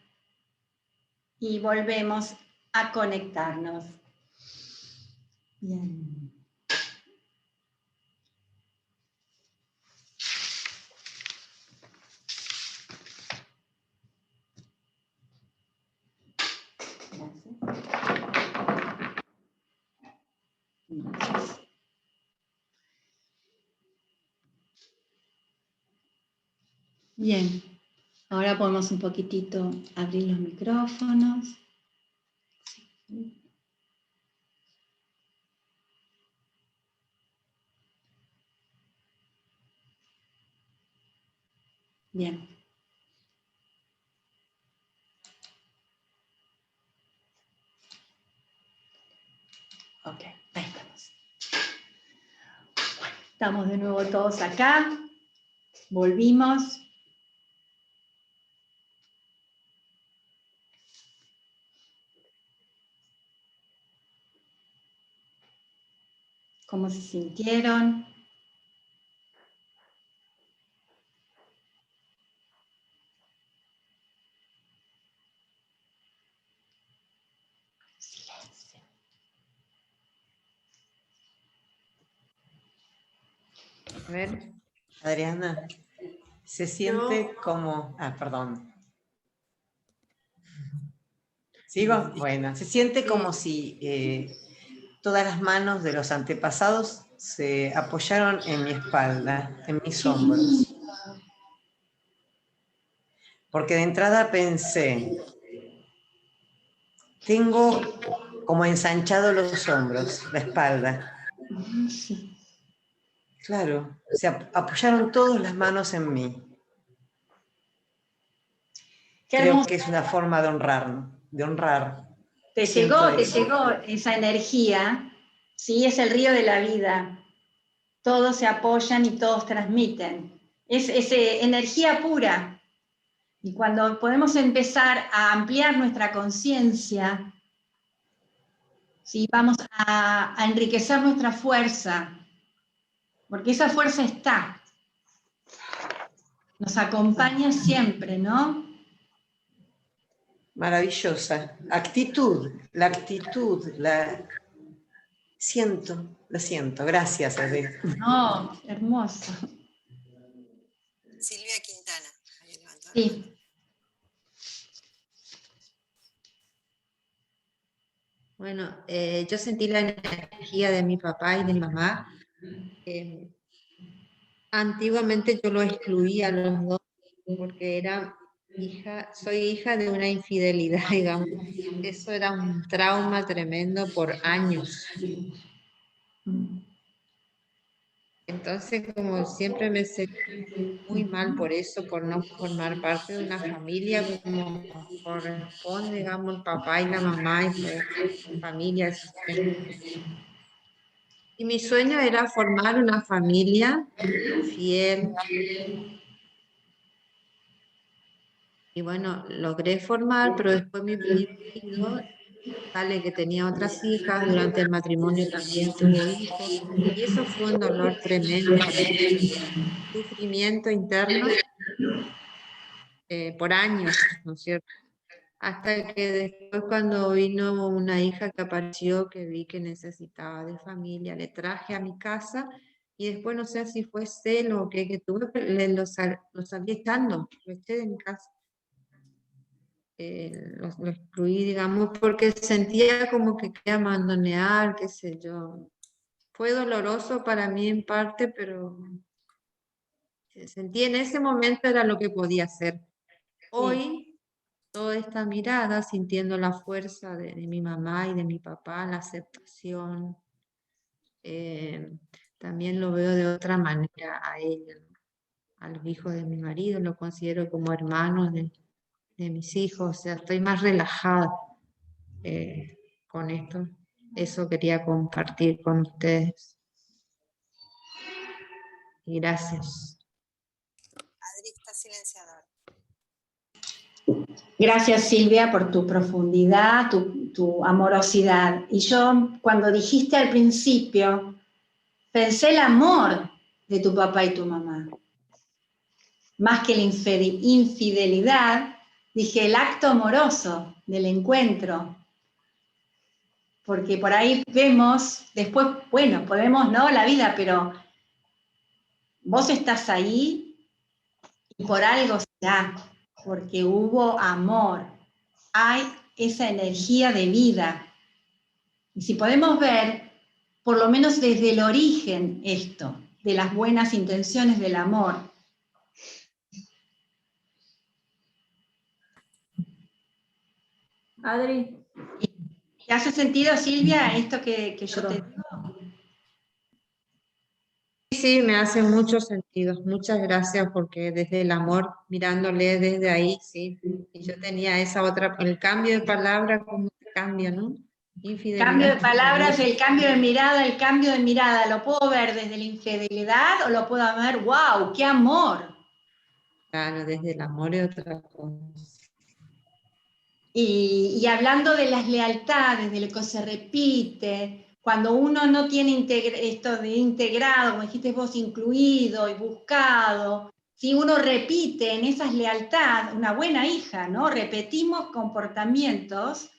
y volvemos a conectarnos. Bien. Gracias. Bien, ahora podemos un poquitito abrir los micrófonos. Bien. Ok, ahí estamos. Bueno, estamos de nuevo todos acá. Volvimos. ¿Cómo se sintieron? Silencio. A ver, Adriana, se siente como... perdón. ¿Sigo? Bueno, se siente como si todas las manos de los antepasados se apoyaron en mi espalda, en mis hombros. Porque de entrada pensé, tengo como ensanchado los hombros, la espalda. Sí. Claro, se apoyaron todas las manos en mí. Creo que es una forma de honrar. Te llegó esa energía, ¿sí? Es el río de la vida. Todos se apoyan y todos transmiten. Es energía pura. Y cuando podemos empezar a ampliar nuestra conciencia, ¿sí? Vamos a enriquecer nuestra fuerza, porque esa fuerza está, nos acompaña siempre, ¿no? Maravillosa. Actitud, la actitud, la siento. Gracias, Adri. No, hermoso. Silvia Quintana. Ahí levantó la mano. Sí. Bueno, yo sentí la energía de mi papá y de mi mamá. Antiguamente yo lo excluía a los dos porque soy hija de una infidelidad, digamos. Eso era un trauma tremendo por años. Entonces, como siempre me sentí muy mal por eso, por no formar parte de una familia como corresponde, digamos, el papá y la mamá y toda la familia. Y mi sueño era formar una familia fiel. Y bueno, logré formar, pero después mi marido sale que tenía otras hijas, durante el matrimonio también tuvo hijos. Y eso fue un dolor tremendo para mí, sufrimiento interno por años, ¿no es cierto? Hasta que después cuando vino una hija que apareció, que vi que necesitaba de familia, le traje a mi casa y después no sé si fue celo o qué que tuve, pero lo salí echando, lo eché de mi casa. Lo excluí, digamos, porque sentía como que quería abandonar, qué sé yo. Fue doloroso para mí en parte, pero sentí en ese momento era lo que podía hacer. Hoy, toda esta mirada, sintiendo la fuerza de mi mamá y de mi papá, la aceptación, también lo veo de otra manera a ella, a los hijos de mi marido, lo considero como hermanos de mis hijos, o sea, estoy más relajada con esto. Eso quería compartir con ustedes. Y gracias. Adri está silenciada. Gracias, Silvia, por tu profundidad, tu amorosidad. Y yo, cuando dijiste al principio, pensé el amor de tu papá y tu mamá. Más que la infidelidad, dije el acto amoroso del encuentro. Porque por ahí vemos, después, bueno, podemos, ¿no? La vida, pero vos estás ahí y por algo será, porque hubo amor, hay esa energía de vida. Y si podemos ver, por lo menos desde el origen, esto, de las buenas intenciones del amor. Adri. ¿Te hace sentido, Silvia, esto que yo te digo? Sí, me hace mucho sentido. Muchas gracias porque desde el amor, mirándole desde ahí, sí. Y yo tenía esa otra, el cambio de palabra, ¿cómo cambia, no? Infidelidad. Cambio de palabras, el cambio de mirada, ¿lo puedo ver desde la infidelidad o lo puedo ver, wow, qué amor? Claro, desde el amor es otra cosa. Y hablando de las lealtades, de lo que se repite, cuando uno no tiene esto de integrado, como dijiste vos, incluido y buscado, si uno repite en esas lealtades, una buena hija, ¿no? Repetimos comportamientos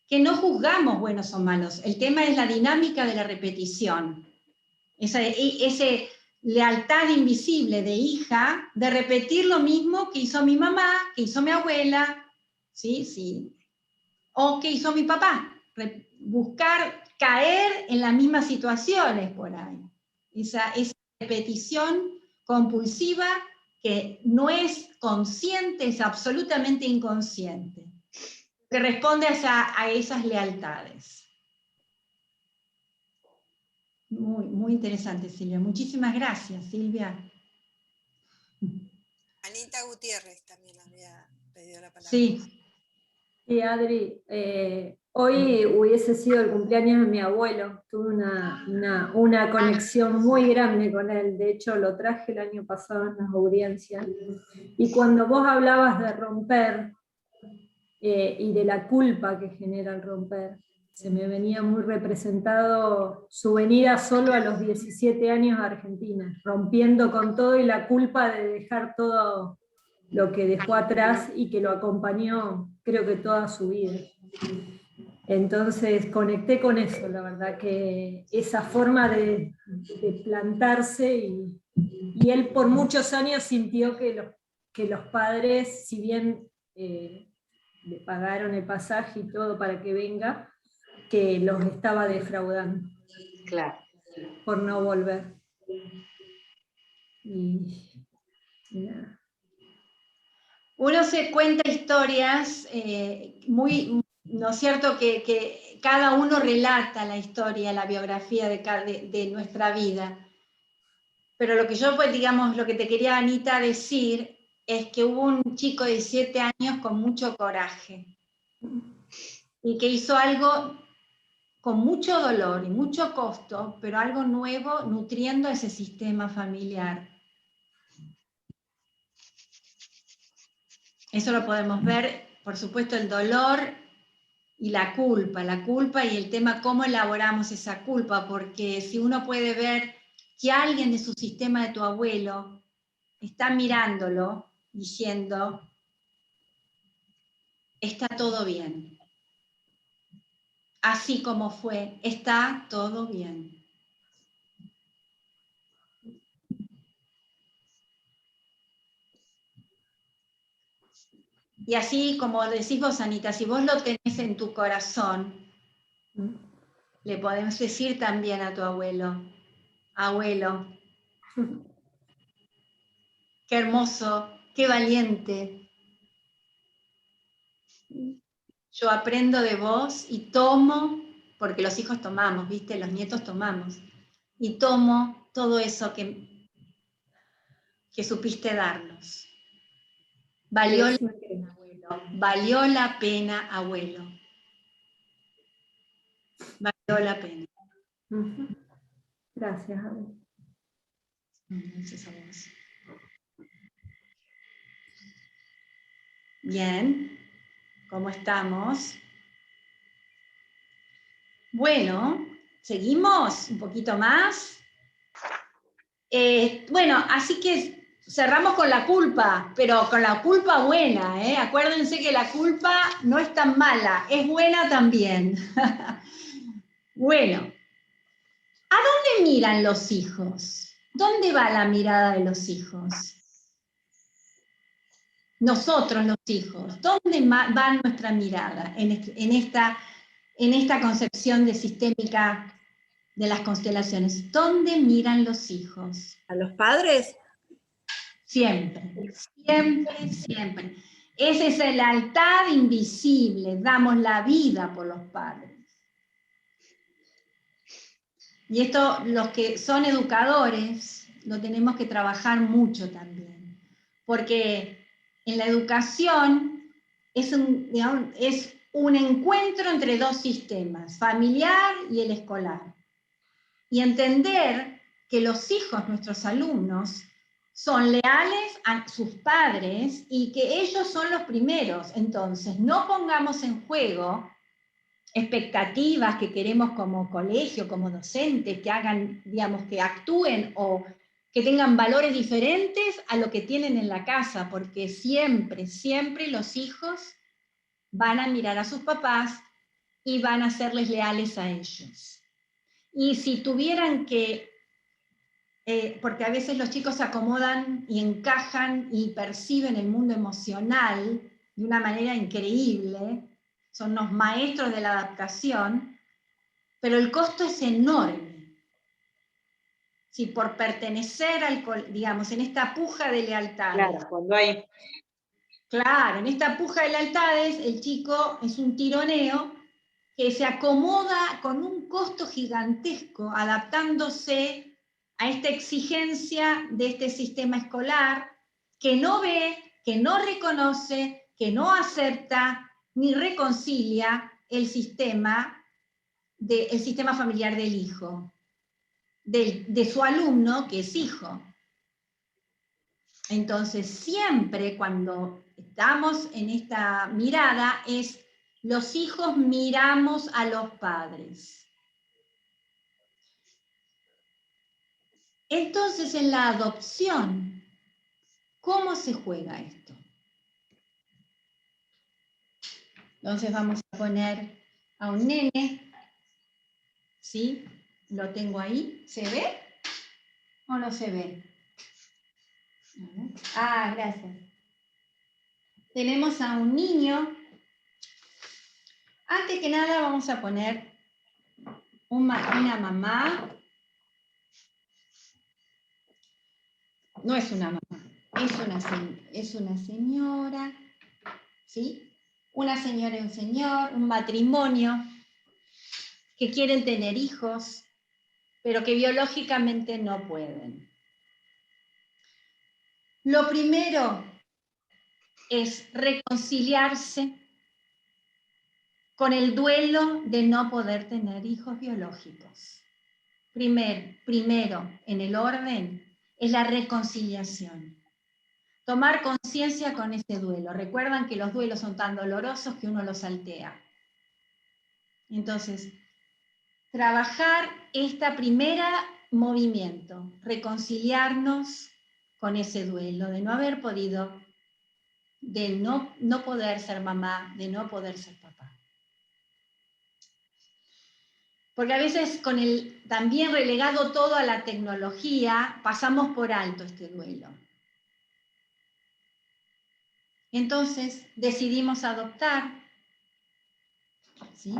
que no juzgamos buenos o malos. El tema es la dinámica de la repetición. Esa lealtad invisible de hija, de repetir lo mismo que hizo mi mamá, que hizo mi abuela, ¿sí? Sí. O que hizo mi papá, buscar caer en las mismas situaciones por ahí. Esa repetición compulsiva que no es consciente, es absolutamente inconsciente, que responde a esas lealtades. Muy, muy interesante, Silvia. Muchísimas gracias, Silvia. Anita Gutiérrez también había pedido la palabra. Sí. Sí, Adri, hoy hubiese sido el cumpleaños de mi abuelo. Tuve una conexión muy grande con él. De hecho, lo traje el año pasado en las audiencias. Y cuando vos hablabas de romper y de la culpa que genera el romper, se me venía muy representado su venida solo a los 17 años a Argentina, rompiendo con todo y la culpa de dejar todo lo que dejó atrás y que lo acompañó, creo que toda su vida. Entonces conecté con eso, la verdad, que esa forma de plantarse y él por muchos años sintió que los padres, si bien le pagaron el pasaje y todo para que venga, que los estaba defraudando. Claro. Por no volver. Y nada. Uno se cuenta historias muy, ¿no es cierto?, que cada uno relata la historia, la biografía de nuestra vida. Pero lo que yo, pues, digamos, lo que te quería, Anita, decir es que hubo un chico de 17 años con mucho coraje y que hizo algo con mucho dolor y mucho costo, pero algo nuevo, nutriendo ese sistema familiar. Eso lo podemos ver, por supuesto, el dolor y la culpa y el tema cómo elaboramos esa culpa, porque si uno puede ver que alguien de su sistema, de tu abuelo, está mirándolo, diciendo, está todo bien. Así como fue, está todo bien. Y así como decís vos, Anita, si vos lo tenés en tu corazón, le podemos decir también a tu abuelo, abuelo, qué hermoso, qué valiente. Yo aprendo de vos y tomo, porque los hijos tomamos, ¿viste? Los nietos tomamos, y tomo todo eso que supiste darnos. Valió la pena, abuelo. Valió la pena, abuelo. Valió la pena. Gracias, Ana. Gracias a vos. Bien, ¿cómo estamos? Bueno, ¿seguimos un poquito más? Bueno, así que cerramos con la culpa, pero con la culpa buena, ¿eh? Acuérdense que la culpa no es tan mala, es buena también. Bueno, ¿a dónde miran los hijos? ¿Dónde va la mirada de los hijos? Nosotros los hijos, ¿dónde va nuestra mirada en esta concepción de sistémica de las constelaciones? ¿Dónde miran los hijos? ¿A los padres? Siempre, siempre, siempre. Ese es el altar invisible, damos la vida por los padres. Y esto, los que son educadores, lo tenemos que trabajar mucho también, porque en la educación es un encuentro entre dos sistemas, familiar y el escolar. Y entender que los hijos, nuestros alumnos, son leales a sus padres y que ellos son los primeros. Entonces, no pongamos en juego expectativas que queremos como colegio, como docentes, que hagan, digamos, que actúen o que tengan valores diferentes a lo que tienen en la casa, porque siempre, siempre los hijos van a mirar a sus papás y van a serles leales a ellos. Y si tuvieran que, porque a veces los chicos se acomodan y encajan y perciben el mundo emocional de una manera increíble, son los maestros de la adaptación, pero el costo es enorme. Si por pertenecer digamos, en esta puja de lealtades. Claro, cuando hay... Claro, en esta puja de lealtades, el chico es un tironeo que se acomoda con un costo gigantesco, adaptándose a esta exigencia de este sistema escolar, que no ve, que no reconoce, que no acepta, ni reconcilia el sistema familiar del hijo, de su alumno que es hijo. Entonces, siempre cuando estamos en esta mirada es los hijos miramos a los padres. Entonces, en la adopción, ¿cómo se juega esto? Entonces vamos a poner a un nene, ¿sí? Lo tengo ahí, ¿se ve o no se ve? Ah, gracias. Tenemos a un niño. Antes que nada vamos a poner una mamá. No es una mamá, es una señora, ¿sí? Una señora y un señor, un matrimonio que quieren tener hijos, pero que biológicamente no pueden. Lo primero es reconciliarse con el duelo de no poder tener hijos biológicos. Primero, en el orden, es la reconciliación. Tomar conciencia con ese duelo. Recuerdan que los duelos son tan dolorosos que uno los saltea. Entonces, trabajar este primer movimiento, reconciliarnos con ese duelo de no haber podido, de no poder ser mamá, de no poder ser papá. Porque a veces con el también relegado todo a la tecnología, pasamos por alto este duelo. Entonces decidimos adoptar, ¿sí?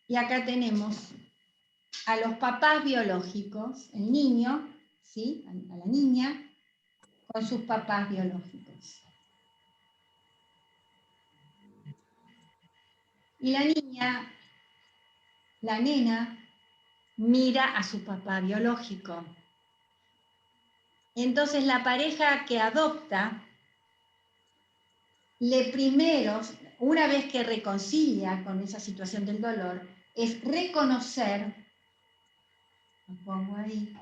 Y acá tenemos a los papás biológicos, el niño, ¿sí? A la niña, con sus papás biológicos. Y la niña, la nena, mira a su papá biológico. Entonces la pareja que adopta, una vez que reconcilia con esa situación del dolor, es reconocer, lo pongo ahí,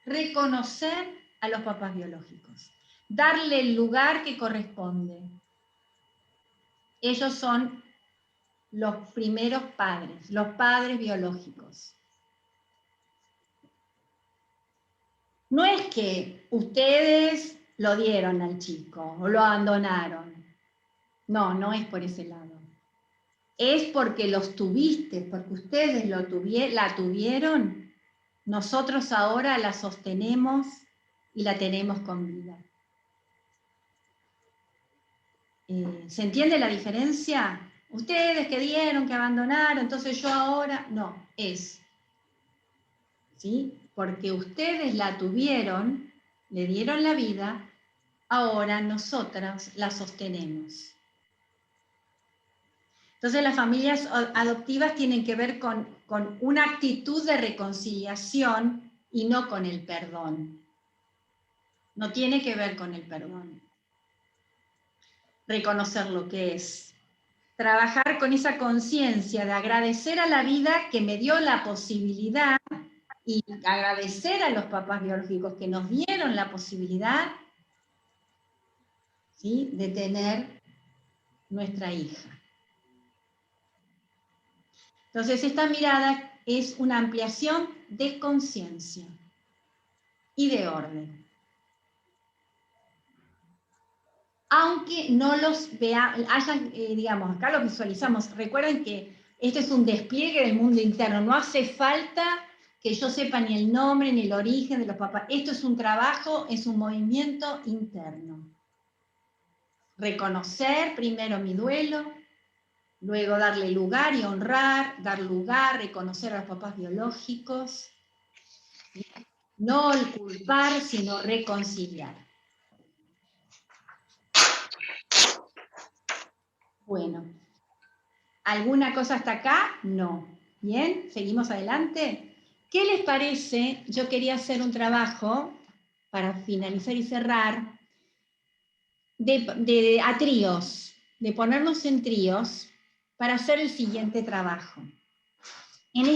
reconocer a los papás biológicos, darle el lugar que corresponde. Ellos son los primeros padres, los padres biológicos. No es que ustedes lo dieron al chico o lo abandonaron. No, no es por ese lado. Es porque los tuviste, porque ustedes la tuvieron. Nosotros ahora la sostenemos y la tenemos con vida. ¿Se entiende la diferencia? Ustedes que dieron, que abandonaron, entonces yo ahora... No, ¿sí? Porque ustedes la tuvieron, le dieron la vida, ahora nosotras la sostenemos. Entonces las familias adoptivas tienen que ver con una actitud de reconciliación y no con el perdón. No tiene que ver con el perdón. Reconocer lo que es. Trabajar con esa conciencia de agradecer a la vida que me dio la posibilidad y agradecer a los papás biológicos que nos dieron la posibilidad, ¿sí?, de tener nuestra hija. Entonces esta mirada es una ampliación de conciencia y de orden. Aunque no los digamos, acá los visualizamos. Recuerden que este es un despliegue del mundo interno. No hace falta que yo sepa ni el nombre ni el origen de los papás. Esto es un trabajo, es un movimiento interno. Reconocer primero mi duelo, luego darle lugar y honrar, dar lugar, reconocer a los papás biológicos. No culpar, sino reconciliar. Bueno, ¿alguna cosa hasta acá? No. Bien, seguimos adelante. ¿Qué les parece? Yo quería hacer un trabajo, para finalizar y cerrar, a tríos. de ponernos en tríos para hacer el siguiente trabajo. En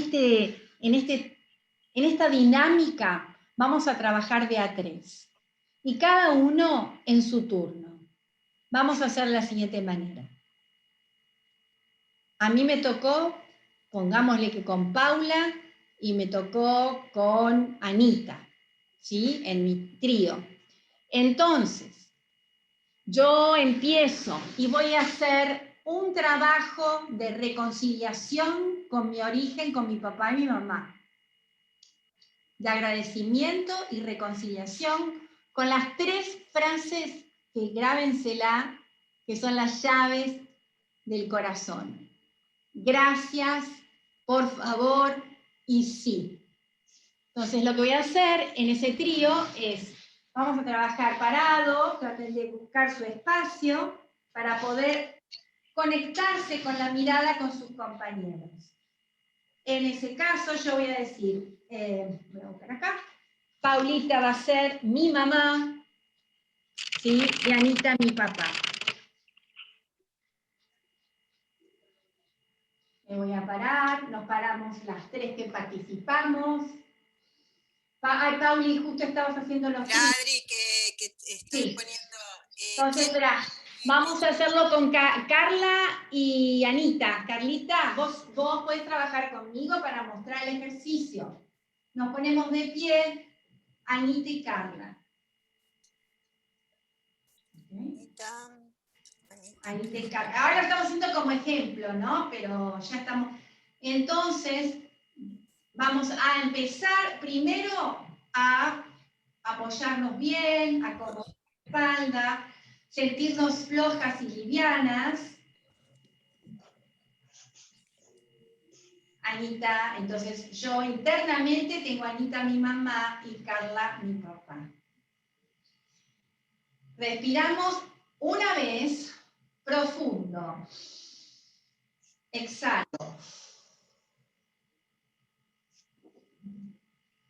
esta dinámica vamos a trabajar de a 3 y cada uno en su turno. Vamos a hacer de la siguiente manera. A mí me tocó, pongámosle que con Paula, y me tocó con Anita, ¿sí? En mi trío. Entonces, yo empiezo y voy a hacer un trabajo de reconciliación con mi origen, con mi papá y mi mamá. De agradecimiento y reconciliación con las 3 frases que grábensela, que son las llaves del corazón. Gracias, por favor y sí. Entonces lo que voy a hacer en ese trío es, vamos a trabajar parado, traten de buscar su espacio para poder conectarse con la mirada con sus compañeros. En ese caso yo voy a decir, voy a buscar acá, Paulita va a ser mi mamá, ¿sí? Y Anita mi papá. Me voy a parar, nos paramos las 3 que participamos. Ay, Pauli, justo estabas haciendo los... Adri, que estoy sí. poniendo... Entonces, espera, vamos a hacerlo con Carla y Anita. Carlita, vos podés trabajar conmigo para mostrar el ejercicio. Nos ponemos de pie, Anita y Carla. Anita y Carla. Ahora lo estamos haciendo como ejemplo, ¿no? Pero ya estamos... Entonces, vamos a empezar primero a apoyarnos bien, acomodar la espalda, sentirnos flojas y livianas. Anita, entonces yo internamente tengo a Anita mi mamá y Carla mi papá. Respiramos una vez, profundo. Exhalo.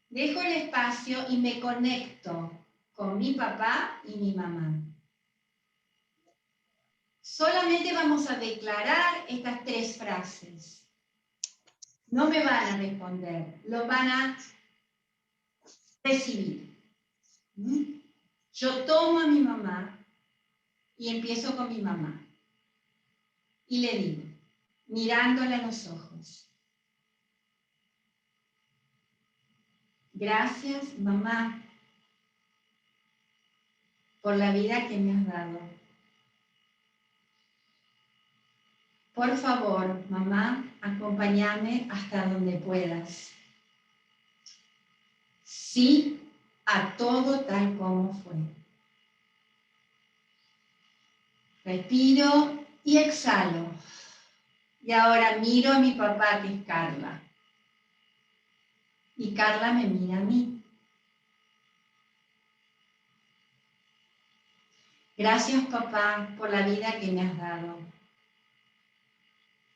Dejo el espacio y me conecto con mi papá y mi mamá. Solamente vamos a declarar estas 3 frases. No me van a responder, lo van a recibir. Yo tomo a mi mamá y empiezo con mi mamá. Y le digo, mirándola a los ojos. Gracias, mamá, por la vida que me has dado. Por favor, mamá, acompáñame hasta donde puedas. Sí a todo tal como fue. Respiro y exhalo. Y ahora miro a mi papá, que es Carla. Y Carla me mira a mí. Gracias, papá, por la vida que me has dado.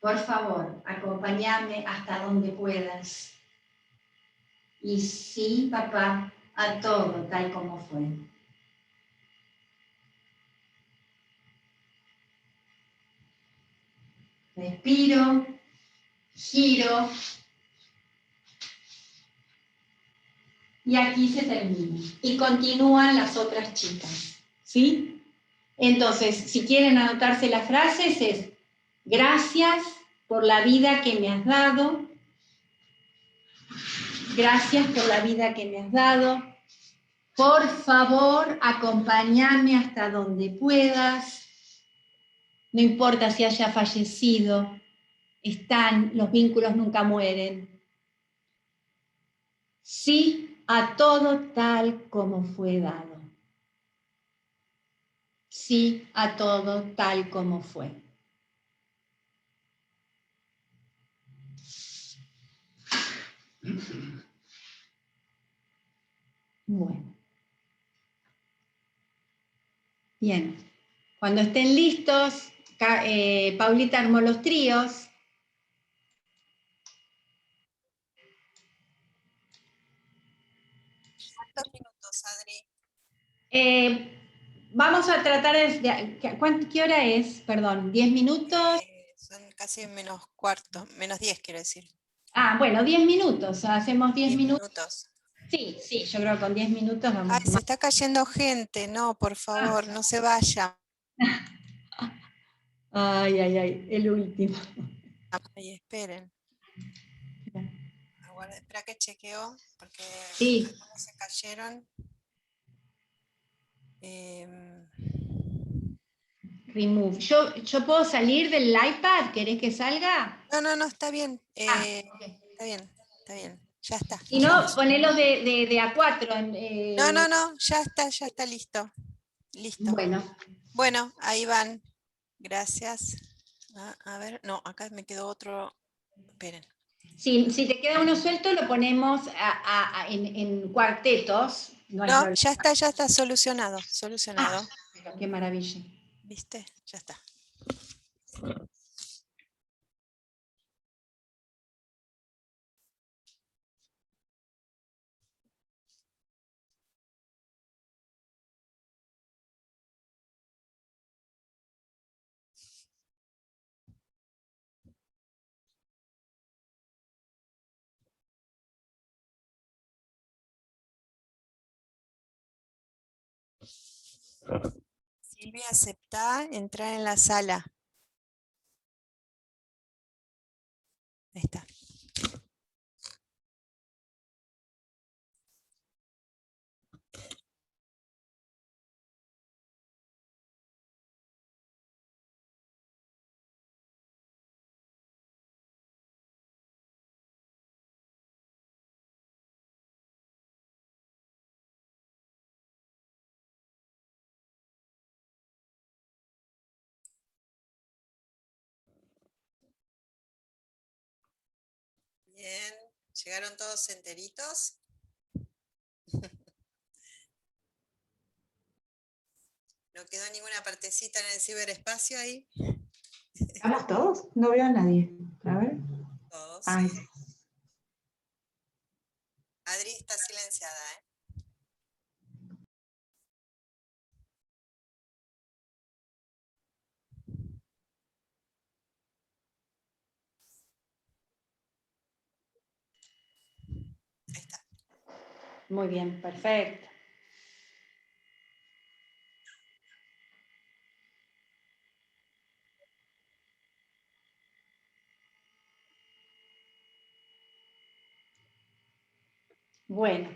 Por favor, acompáñame hasta donde puedas. Y sí, papá, a todo tal como fue. Respiro, giro, y aquí se termina. Y continúan las otras chicas, ¿sí? Entonces, si quieren anotarse las frases es, gracias por la vida que me has dado, gracias por la vida que me has dado, por favor, acompáñame hasta donde puedas, no importa si haya fallecido, los vínculos nunca mueren. Sí a todo tal como fue dado. Sí a todo tal como fue. Bueno. Bien. Cuando estén listos, Paulita armó los tríos. ¿Cuántos minutos, Adri? Vamos a tratar ¿qué hora es? Perdón, ¿10 minutos? Son casi menos cuarto, menos 10 quiero decir. Ah, bueno, 10 minutos, hacemos 10 10 minutos. minutos. Sí, yo creo que con 10 minutos vamos. Ay, se está cayendo gente, no, por favor, no se vaya. Ay, el último. Ay, esperen. Espera que chequeo, porque Sí. algunos se cayeron. Remove. ¿Yo puedo salir del iPad? ¿Querés que salga? No, está bien. Ok. Está bien. Ya está. Si no, ponelos de A4. No, ya está listo. Listo. Bueno, ahí van. Gracias. A ver, no, acá me quedó otro. Esperen. Si te queda uno suelto, lo ponemos en cuartetos. No hay problema. Ya está solucionado. Qué maravilla. ¿Viste? Ya está. Silvia, aceptá entrar en la sala. Ahí está. Bien, ¿llegaron todos enteritos? ¿No quedó ninguna partecita en el ciberespacio ahí? ¿Estamos todos? No veo a nadie. A ver. Todos, Ay, sí. Adri está silenciada, ¿eh? Ahí está. Muy bien, perfecto. Bueno.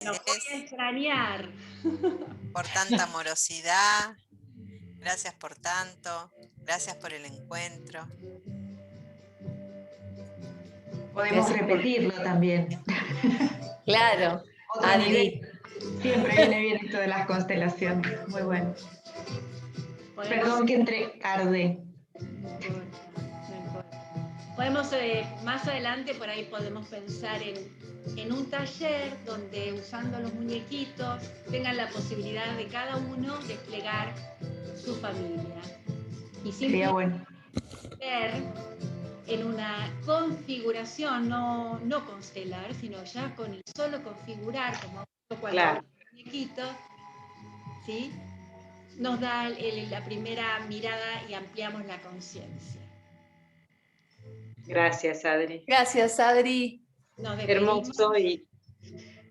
Los voy a extrañar. por tanta amorosidad. Gracias por tanto. Gracias por el encuentro. Podemos repetirlo también. Claro, Otro Adri. nivel. Siempre viene bien esto de las constelaciones. Muy bueno. Perdón que entre arde. Podemos, más adelante, por ahí podemos pensar en un taller donde, usando los muñequitos, tengan la posibilidad de cada uno desplegar su familia. Y Sería bueno. ver en una configuración, no constelar, sino ya con el solo configurar, como cuando Claro. el muñequito, ¿sí? Nos da la primera mirada y ampliamos la conciencia. Gracias, Adri. Gracias, Adri. Nos despedimos. Hermoso y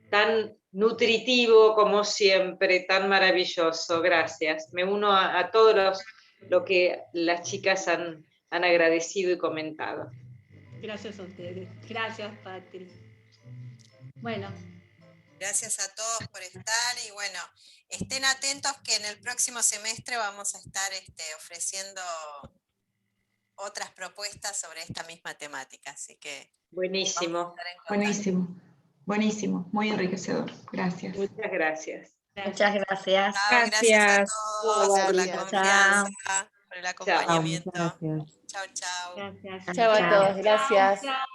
tan nutritivo como siempre, tan maravilloso. Gracias. Me uno a todos lo que las chicas han agradecido y comentado. Gracias a ustedes. Gracias, Patri. Bueno. Gracias a todos por estar y bueno, estén atentos que en el próximo semestre vamos a estar ofreciendo otras propuestas sobre esta misma temática, así que buenísimo. Buenísimo, buenísimo, muy enriquecedor. Gracias. Muchas gracias. Muchas gracias. Gracias a todos por la Chao. confianza, por el acompañamiento. Gracias. Chao, chao. Gracias. Chao a todos, gracias. Chao.